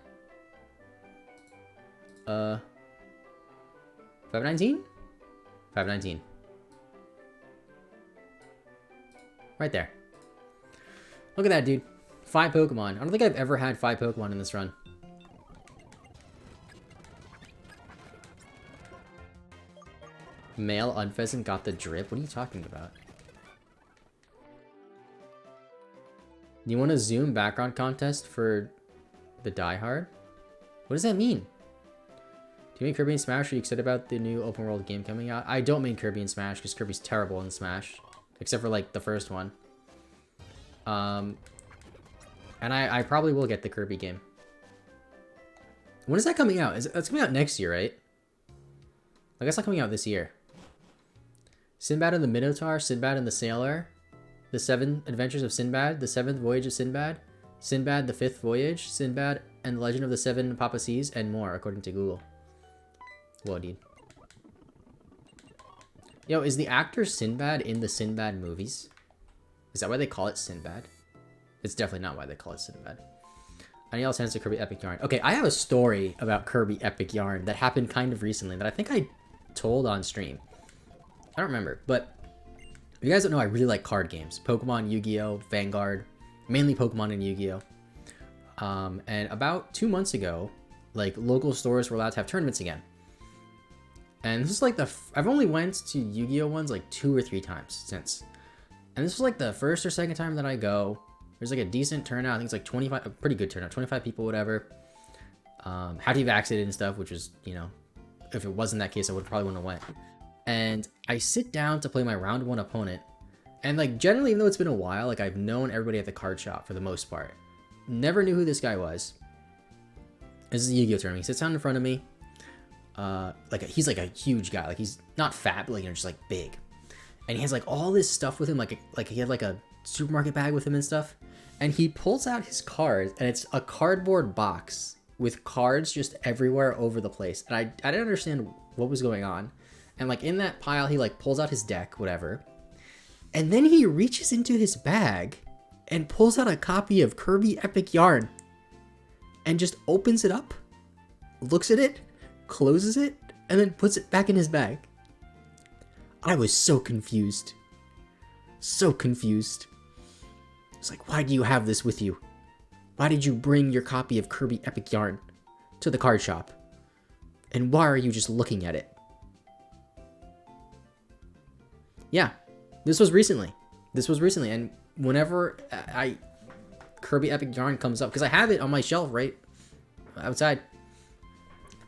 519? 519. Right there. Look at that, dude. 5 Pokemon. I don't think I've ever had 5 Pokemon in this run. Male Unpheasant got the drip? What are you talking about? You want a Zoom background contest for the Die Hard? What does that mean? Do you mean Kirby and Smash? Are you excited about the new open world game coming out? I don't mean Kirby and Smash because Kirby's terrible in Smash. Except for like the first one. And I probably will get the Kirby game. When is that coming out? That's coming out next year, right? I guess not coming out this year. Sinbad and the Minotaur, Sinbad and the Sailor, The 7 Adventures of Sinbad, The 7th Voyage of Sinbad, Sinbad the 5th Voyage, Sinbad and the Legend of the 7 PaPaSeas, and more, according to Google. Whoa, dude. Yo, is the actor Sinbad in the Sinbad movies? Is that why they call it Sinbad? It's definitely not why they call it Sinbad. Any else answer Kirby Epic Yarn? Okay, I have a story about Kirby Epic Yarn that happened kind of recently that I think I told on stream. I don't remember, but if you guys don't know, I really like card games. Pokemon, Yu-Gi-Oh, Vanguard, mainly Pokemon and Yu-Gi-Oh. And about 2 months ago, like, local stores were allowed to have tournaments again. And this is like I've only went to Yu-Gi-Oh ones like 2 or 3 times since. And this was like the first or second time that I go. There's like a decent turnout. I think it's like 25, a pretty good turnout, 25 people, whatever. Had to be vaccinated and stuff, which was, if it wasn't that case, I probably wouldn't have went. And I sit down to play my round 1 opponent. And like generally, even though it's been a while, like I've known everybody at the card shop for the most part. Never knew who this guy was. This is a Yu-Gi-Oh tournament. He sits down in front of me. He's like a huge guy. Like he's not fat, but like, just like big. And he has like all this stuff with him. Like he had like a supermarket bag with him and stuff. And he pulls out his cards, and it's a cardboard box with cards just everywhere over the place. And I didn't understand what was going on. And like in that pile, he like pulls out his deck, whatever. And then he reaches into his bag and pulls out a copy of Kirby Epic Yarn and just opens it up, looks at it, closes it, and then puts it back in his bag. I was so confused. So confused. It's like, why do you have this with you? Why did you bring your copy of Kirby Epic Yarn to the card shop? And why are you just looking at it? Yeah, this was recently. And whenever Kirby Epic Yarn comes up, because I have it on my shelf right outside,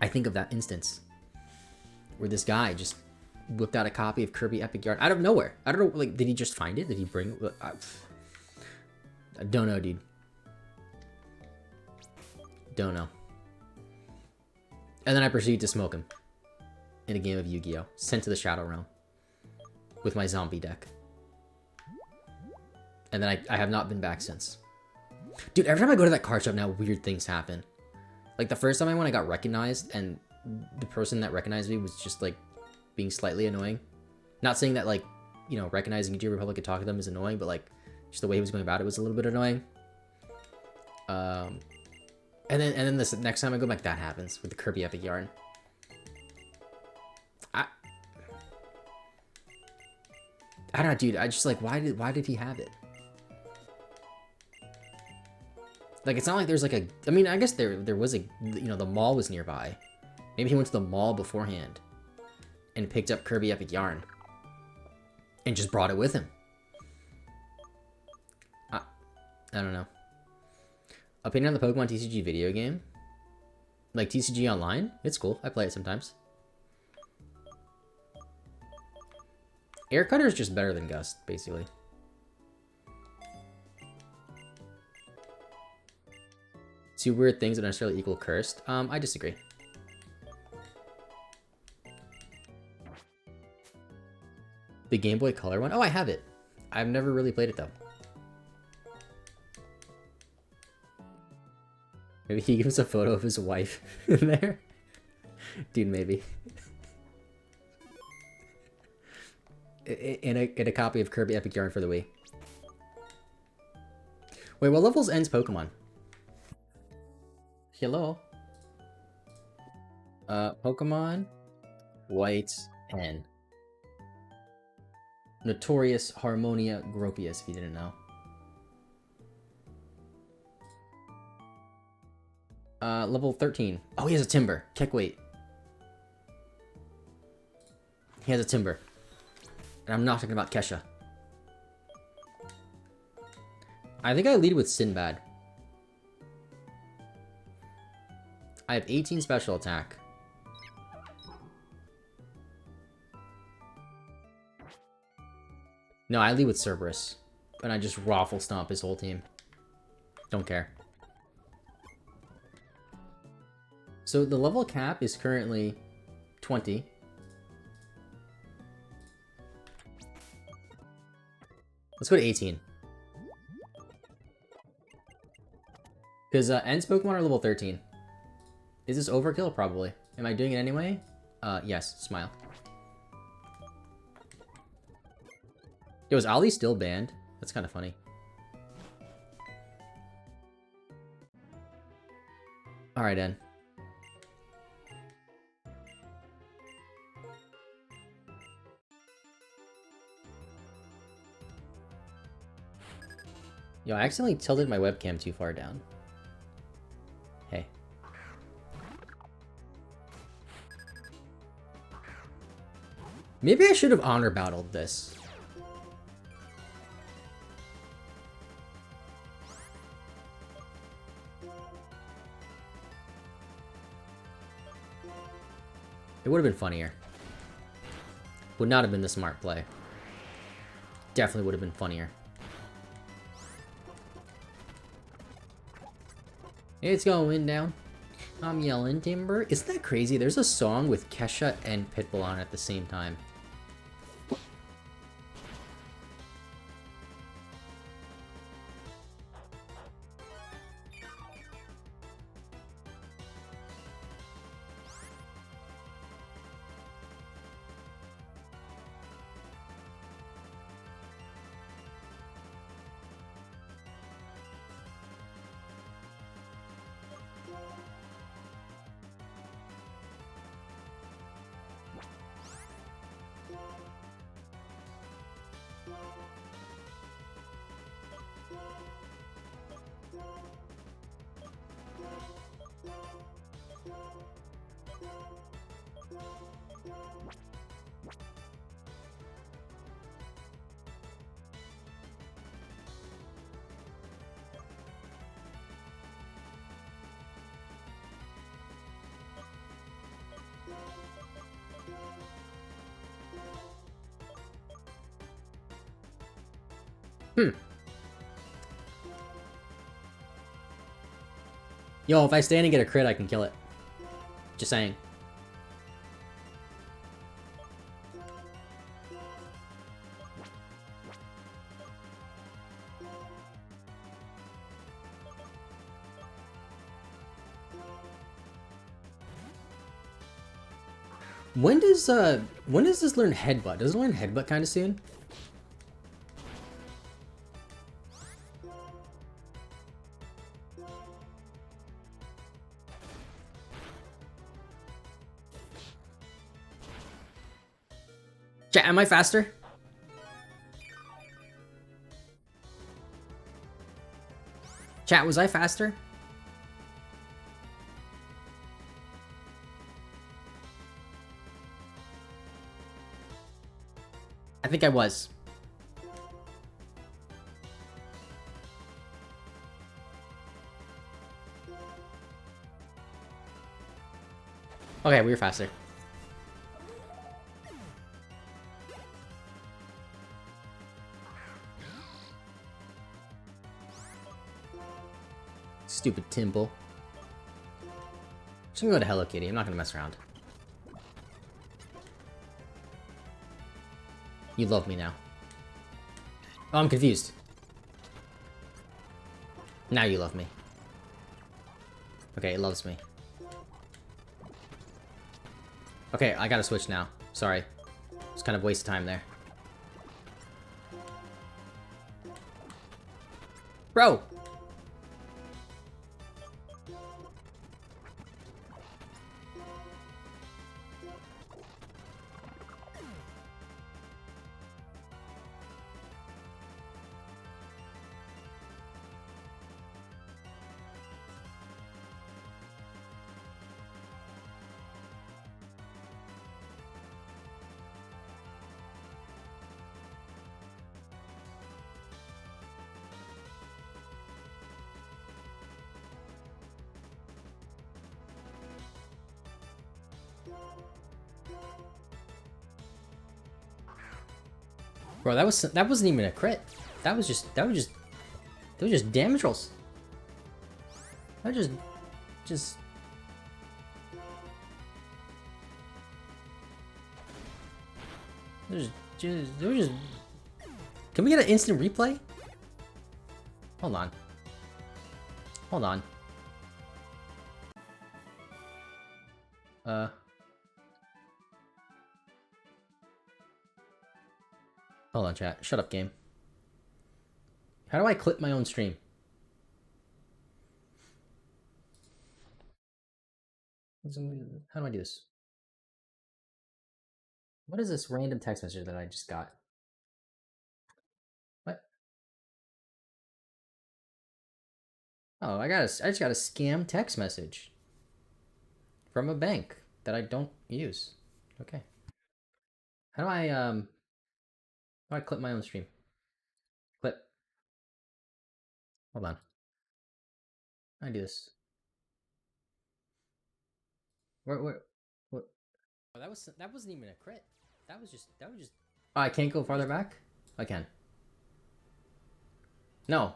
I think of that instance where this guy just whipped out a copy of Kirby Epic Yarn out of nowhere. I don't know, like, did he just find it? Did he bring it? I don't know, dude. Don't know. And then I proceeded to smoke him in a game of Yu-Gi-Oh! Sent to the Shadow Realm with my zombie deck. And then I have not been back since. Dude, every time I go to that card shop now, weird things happen. Like the first time I went, I got recognized, and the person that recognized me was just like being slightly annoying. Not saying that like, you know, recognizing YouTuber Republic and talking to them is annoying, but like just the way he was going about it was a little bit annoying. And then this next time I go back, that happens with the Kirby Epic Yarn. I don't know, dude. I just like why did he have it? Like it's not like there's like a. I mean, I guess there was a. You know, the mall was nearby. Maybe he went to the mall beforehand and picked up Kirby Epic Yarn and just brought it with him. I don't know. Opinion on the Pokemon TCG video game? Like TCG Online? It's cool. I play it sometimes. Air Cutter is just better than Gust, basically. Two weird things that necessarily equal cursed. I disagree. The Game Boy Color one? Oh, I have it. I've never really played it though. Maybe he gives a photo of his wife in there. Dude, maybe. In a copy of Kirby Epic Yarn for the Wii. Wait, what levels ends Pokemon? Hello? Pokemon White N. Notorious Harmonia Gropius, if you didn't know. Level 13. Oh, he has a Timber. Kick weight. He has a Timber. And I'm not talking about Kesha. I think I lead with Sinbad. I have 18 special attack. No, I lead with Cerberus. And I just raffle stomp his whole team. Don't care. So the level cap is currently 20. Let's go to 18. Because Ends Pokemon are level 13. Is this overkill? Probably. Am I doing it anyway? Yes. Smile. Yo, is Ali still banned? That's kind of funny. Alright, then. Yo, I accidentally tilted my webcam too far down. Hey. Maybe I should have honor battled this. It would have been funnier. Would not have been the smart play. Definitely would have been funnier. It's going down. I'm yelling timber. Isn't that crazy? There's a song with Kesha and Pitbull on at the same time. Yo, if I stand and get a crit, I can kill it. Just saying. When does this learn headbutt? Does it learn headbutt kind of soon? Chat, am I faster? Chat, was I faster? I think I was. Okay, we were faster. Stupid Timble. Just gonna go to Hello Kitty. I'm not gonna mess around. You love me now. Oh, I'm confused. Now you love me. Okay, it loves me. Okay, I gotta switch now. Sorry. It's kind of a waste of time there. Bro! Bro, that wasn't even a crit. That was just damage rolls. That just Can we get an instant replay? Hold on. Hold on. Hold on, chat. Shut up, game. How do I clip my own stream? How do I do this? What is this random text message that I just got? What? Oh, I just got a scam text message from a bank that I don't use. Okay. How do I clip my own stream? Clip. Hold on. How do I do this? What? Oh, that wasn't even a crit. That was just. Oh, I can't go farther back? I can. No.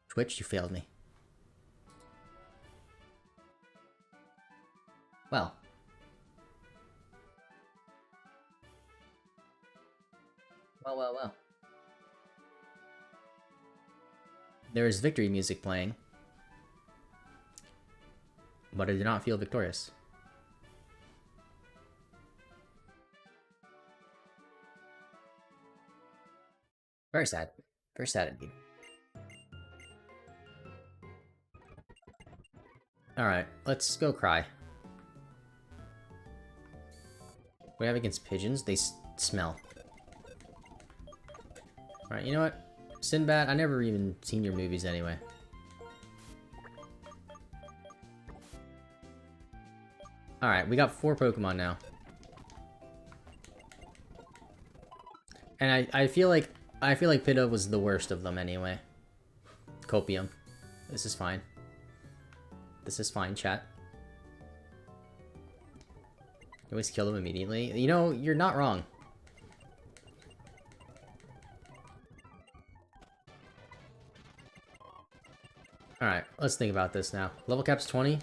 Twitch, you failed me. Well. Well. There is victory music playing. But I do not feel victorious. Very sad. Very sad indeed. Alright, let's go cry. What do we have against pigeons? They smell. Alright, you know what? Sinbad, I never even seen your movies anyway. Alright, we got 4 Pokemon now. And I feel like Pidove was the worst of them anyway. Copium. This is fine. This is fine, chat. You always kill them immediately. You know, you're not wrong. Alright, let's think about this now. Level cap's 20.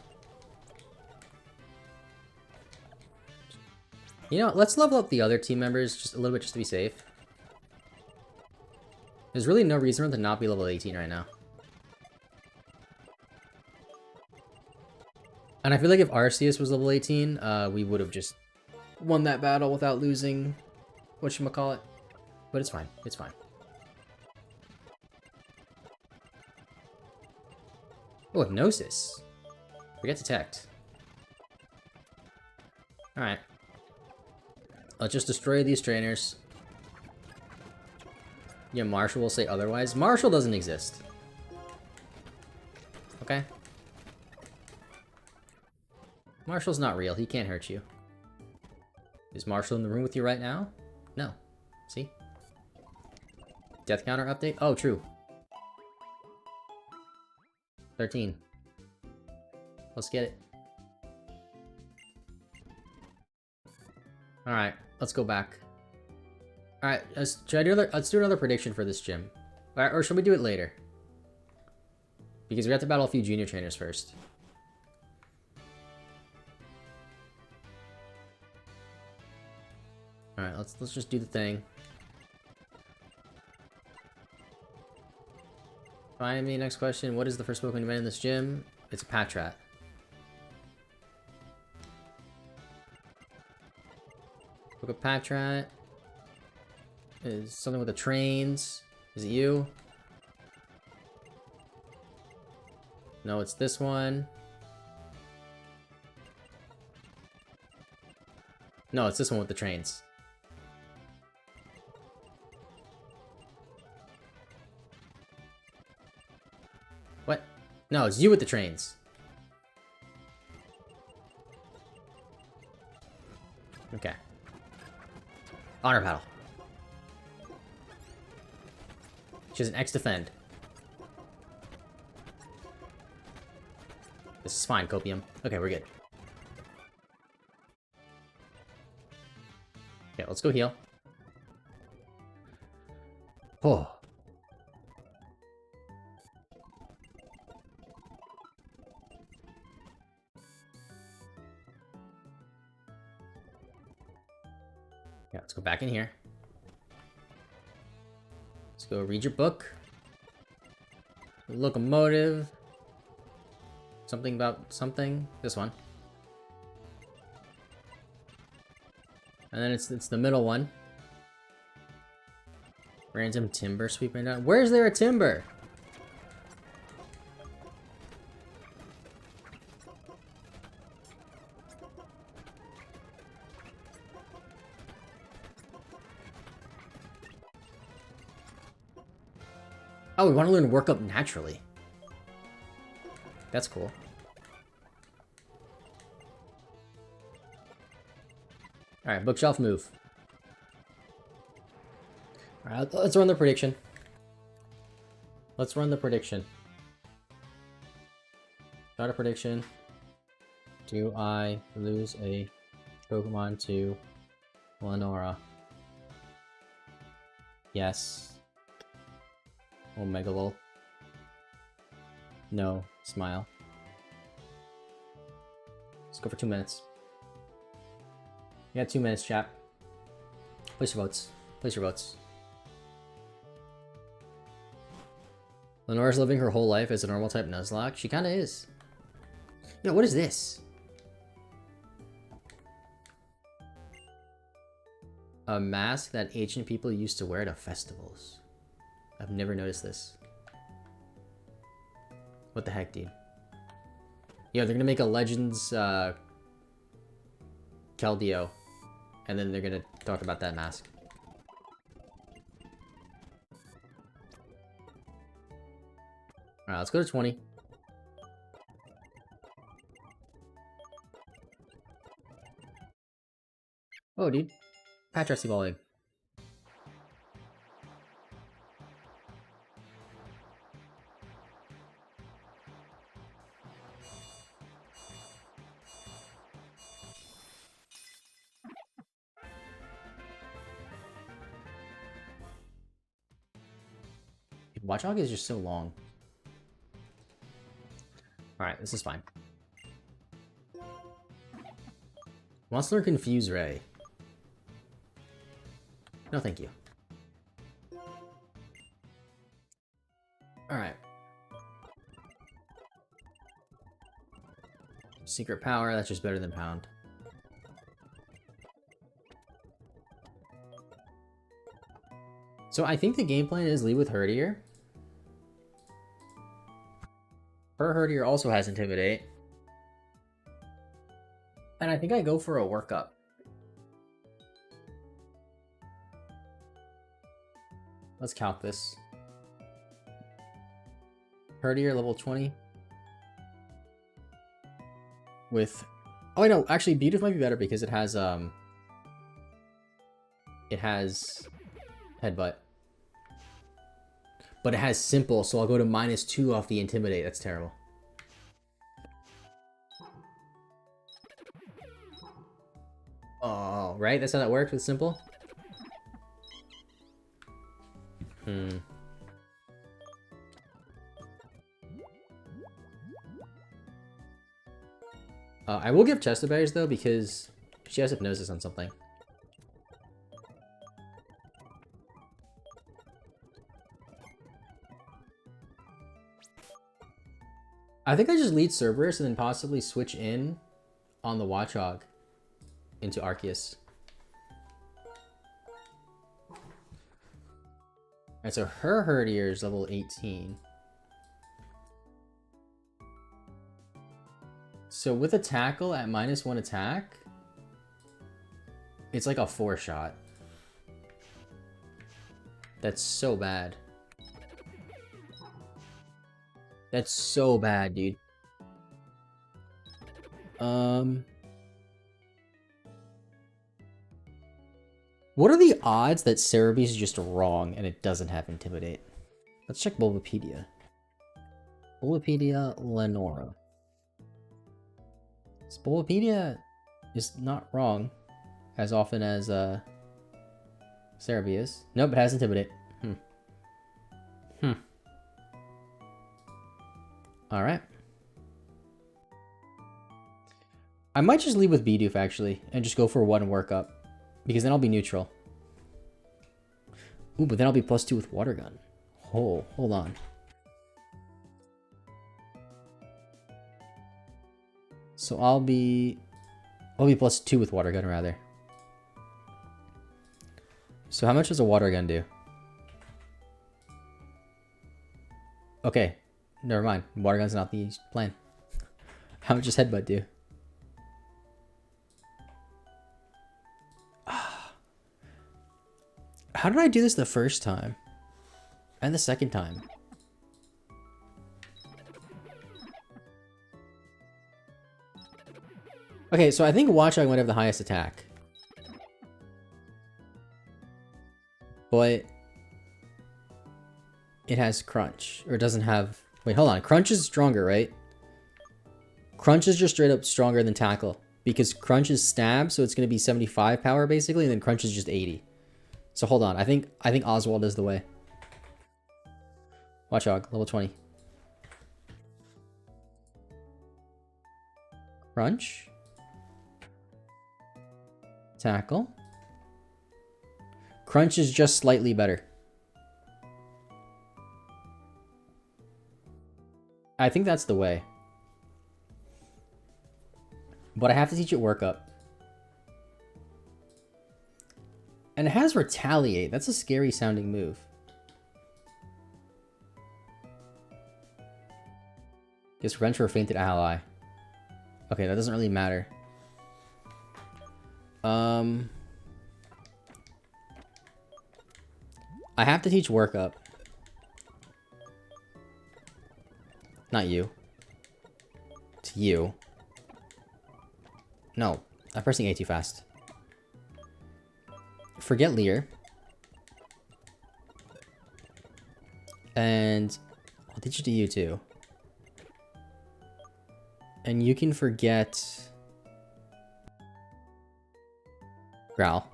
You know, let's level up the other team members just a little bit just to be safe. There's really no reason for them to not be level 18 right now. And I feel like if Arceus was level 18, we would have just won that battle without losing whatchamacallit. But it's fine. It's fine. Oh, Hypnosis. Forget Detect. Alright. Let's just destroy these trainers. Yeah, Marshall will say otherwise. Marshall doesn't exist. Okay? Marshall's not real. He can't hurt you. Is Marshall in the room with you right now? No. See? Death counter update? Oh, true. 13. Let's get it. Alright, let's go back. Alright, let's do another prediction for this gym. Or should we do it later? Because we have to battle a few junior trainers first. Alright, let's just do the thing. Find me, next question. What is the first Pokemon event in this gym? It's a Patrat. Book of Patrat. Is something with the trains. Is it you? No, it's this one. No, it's this one with the trains. What? No, it's you with the trains. Okay. Honor battle. She has an X defend. This is fine, Copium. Okay, we're good. Okay, let's go heal. Oh. Yeah, let's go back in here. Let's go read your book. Locomotive. Something about something. This one. And then it's the middle one. Random timber sweeping down. Where's there a timber? Oh, we want to learn work up naturally. That's cool. Alright, bookshelf move. Alright, let's run the prediction. Let's run the prediction. Start a prediction. Do I lose a Pokemon to Lenora? Yes. Omega Lol. No. Smile. Let's go for 2 minutes. You got 2 minutes, chat. Place your votes. Place your votes. Lenora's living her whole life as a normal type Nuzlocke. She kinda is. Yo, what is this? A mask that ancient people used to wear to festivals. I've never noticed this. What the heck, dude? Yeah, they're gonna make a Legends, Keldeo. And then they're gonna talk about that mask. Alright, let's go to 20. Oh, dude. Patrat's evolving. Watchdog is just so long. Alright, this is fine. Wants to learn Confuse Ray. No, thank you. Alright. Secret power, that's just better than pound. So I think the game plan is lead with Herdier. Her Herdier also has Intimidate. And I think I go for a workup. Let's count this. Herdier level 20. With... Oh, no, actually, Bidoof might be better because it has Headbutt. But it has Simple, so I'll go to -2 off the Intimidate. That's terrible. Oh, right? That's how that works with Simple? I will give Chester Berries, though, because she has Hypnosis on something. I think I just lead Cerberus and then possibly switch in on the Watchog into Arceus. Alright, so her Herdier is level 18. So with a tackle at -1 attack, it's like a 4-shot. That's so bad. That's so bad, dude. What are the odds that Cerebee's is just wrong and it doesn't have Intimidate? Let's check Bulbapedia. Bulbapedia Lenora. So Bulbapedia is not wrong as often as Cerebee is. Nope, it has Intimidate. Alright. I might just leave with Bidoof, actually, and just go for 1 workup. Because then I'll be neutral. Ooh, but then I'll be +2 with Water Gun. Oh, hold on. So I'll be +2 with Water Gun, rather. So how much does a Water Gun do? Okay, never mind. Water Gun's not the plan. How much does Headbutt do? How did I do this the first time? And the second time? Okay, so I think Watchog might have the highest attack. But it has Crunch. Or it doesn't have... Wait, hold on. Crunch is stronger, right? Crunch is just straight up stronger than Tackle. Because Crunch is Stab, so it's going to be 75 power, basically. And then Crunch is just 80. So hold on. I think Oswald is the way. Watchog, level 20. Crunch. Tackle. Crunch is just slightly better. I think that's the way. But I have to teach it Workup. And it has Retaliate. That's a scary sounding move. Gets Revenge for a fainted ally. Okay, that doesn't really matter. I have to teach Workup. Not you. It's you. No, I'm pressing A too fast. Forget Leer. And I'll teach it to you too. And you can forget Growl.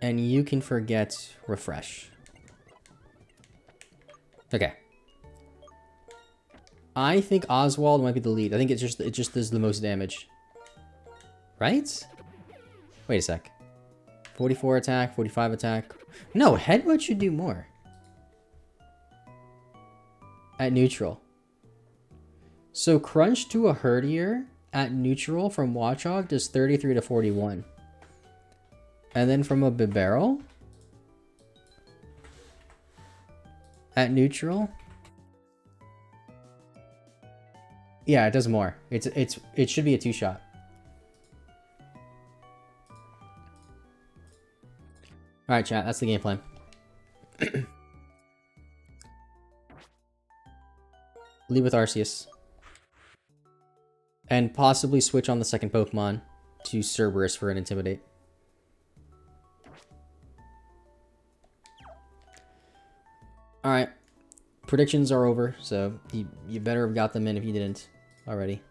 And you can forget Refresh. Okay. I think Oswald might be the lead. I think it just does the most damage. Right? Wait a sec. 44 attack, 45 attack. No, Headbutt should do more. at neutral. So Crunch to a Herdier at neutral from Watchog does 33 to 41. And then from a Bibarel at neutral. Yeah, it does more. It should be a 2-shot. Alright, chat, that's the game plan. Leave with Arceus. And possibly switch on the second Pokemon to Cerberus for an Intimidate. Alright. Predictions are over, so you better have got them in if you didn't already.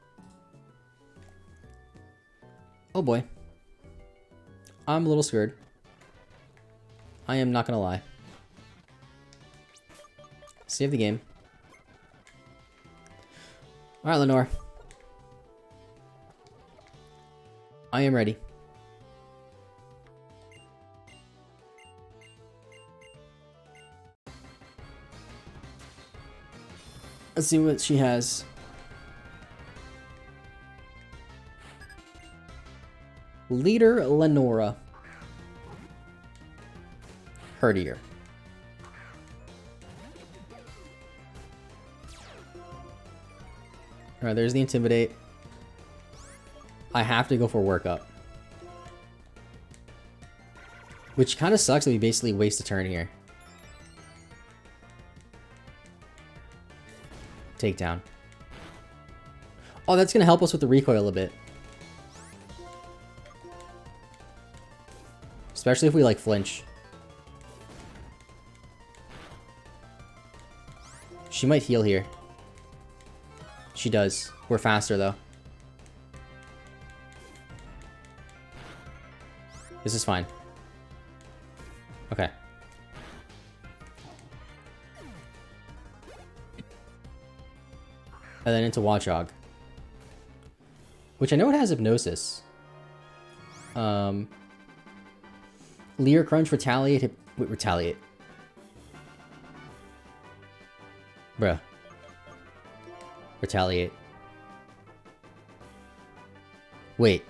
Oh boy. I'm a little scared. I am not gonna lie. Save the game. Alright, Lenore. I am ready. Let's see what she has. Leader Lenora. Herdier. Alright, there's the Intimidate. I have to go for Workup. Which kind of sucks that we basically waste a turn here. Takedown. Oh, that's going to help us with the recoil a bit. Especially if we, like, flinch. She might heal here. She does. We're faster, though. This is fine. Okay. And then into Watchog. Which I know it has Hypnosis. Leer, Crunch, Retaliate, wait, Retaliate. Bruh. Retaliate. Wait.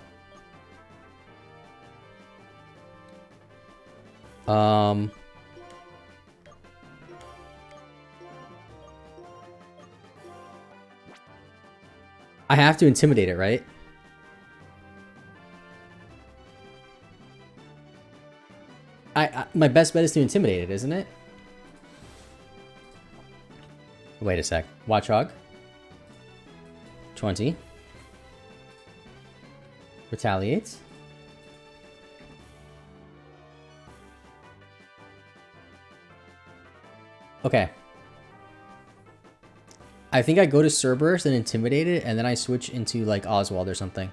I have to Intimidate it, right? My best bet is to Intimidate it, isn't it? Wait a sec. Watchog. 20. Retaliates. Okay. I think I go to Cerberus and Intimidate it, and then I switch into, like, Oswald or something.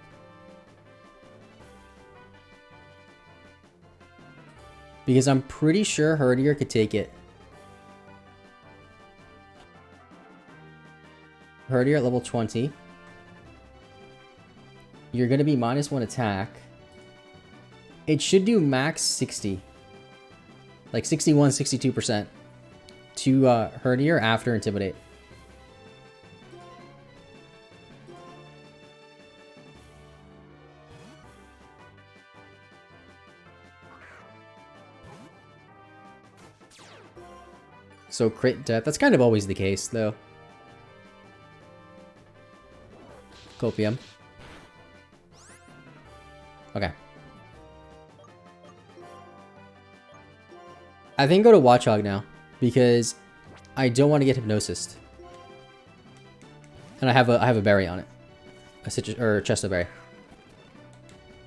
Because I'm pretty sure Herdier could take it. Herdier at level 20. You're going to be -1 attack. It should do max 60. Like 61, 62% to Herdier after Intimidate. So crit death. That's kind of always the case, though. Copium. Okay. I think go to Watchog now, because I don't want to get Hypnosis. And I have a berry on it. A citrus or Chesto berry.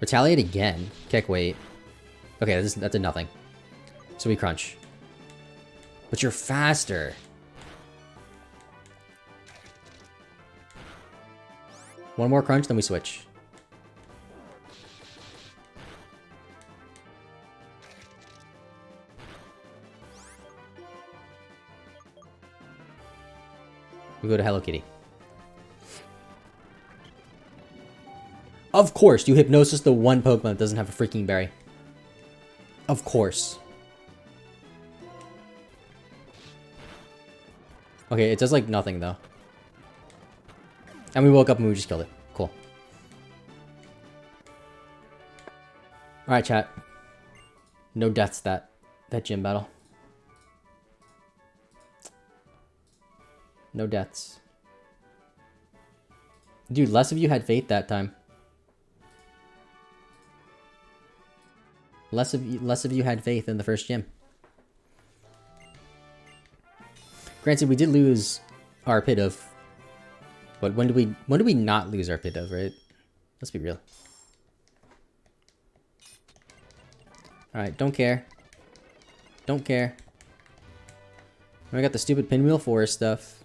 Retaliate again. Kick, wait. Okay, that's a nothing. So we crunch. But you're faster. One more crunch, then we switch. We go to Hello Kitty. Of course, you Hypnosis the one Pokemon that doesn't have a freaking berry. Of course. Okay, it does like nothing though. And we woke up and we just killed it. Cool. Alright, chat. No deaths that gym battle. No deaths. Dude, less of you had faith that time. Less of you had faith in the first gym. Granted, we did lose our pit of. But when do we not lose our pit of, right? Let's be real. Alright, don't care. Don't care. I got the stupid pinwheel forest stuff.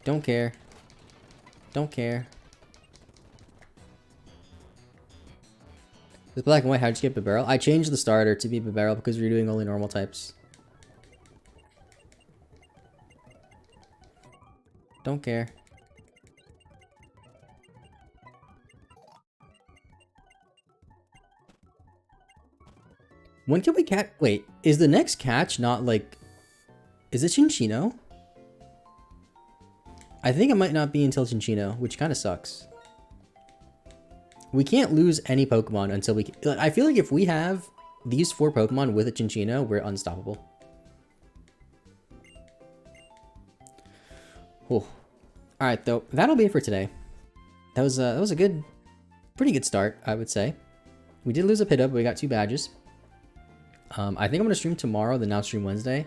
Don't care. Don't care. With black and white, how'd you get barrel? I changed the starter to be barrel because we were doing only normal types. Don't care. When can we catch? Wait, is the next catch not like... Is it Chinchino? I think it might not be until Chinchino, which kind of sucks. We can't lose any Pokemon until we... I feel like if we have these 4 Pokemon with a Chinchino, we're unstoppable. Oh. Alright, though. That'll be it for today. That was a good... Pretty good start, I would say. We did lose a Pidove, but we got 2 badges. I think I'm going to stream tomorrow, then now stream Wednesday.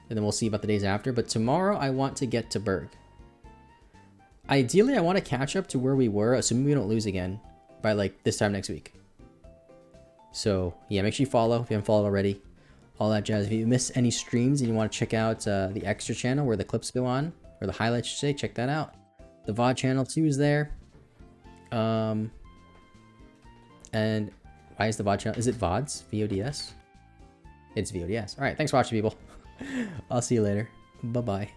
And then we'll see about the days after. But tomorrow, I want to get to Berg. Ideally, I want to catch up to where we were, assuming we don't lose again, by like this time next week. So yeah, make sure you follow if you haven't followed already. All that jazz. If you miss any streams and you want to check out the extra channel where the clips go on, or the highlights, should say, check that out. The VOD channel too is there. And why is the VOD channel? Is it VODs? VODS? It's VODS. All right, thanks for watching, people. I'll see you later. Bye-bye.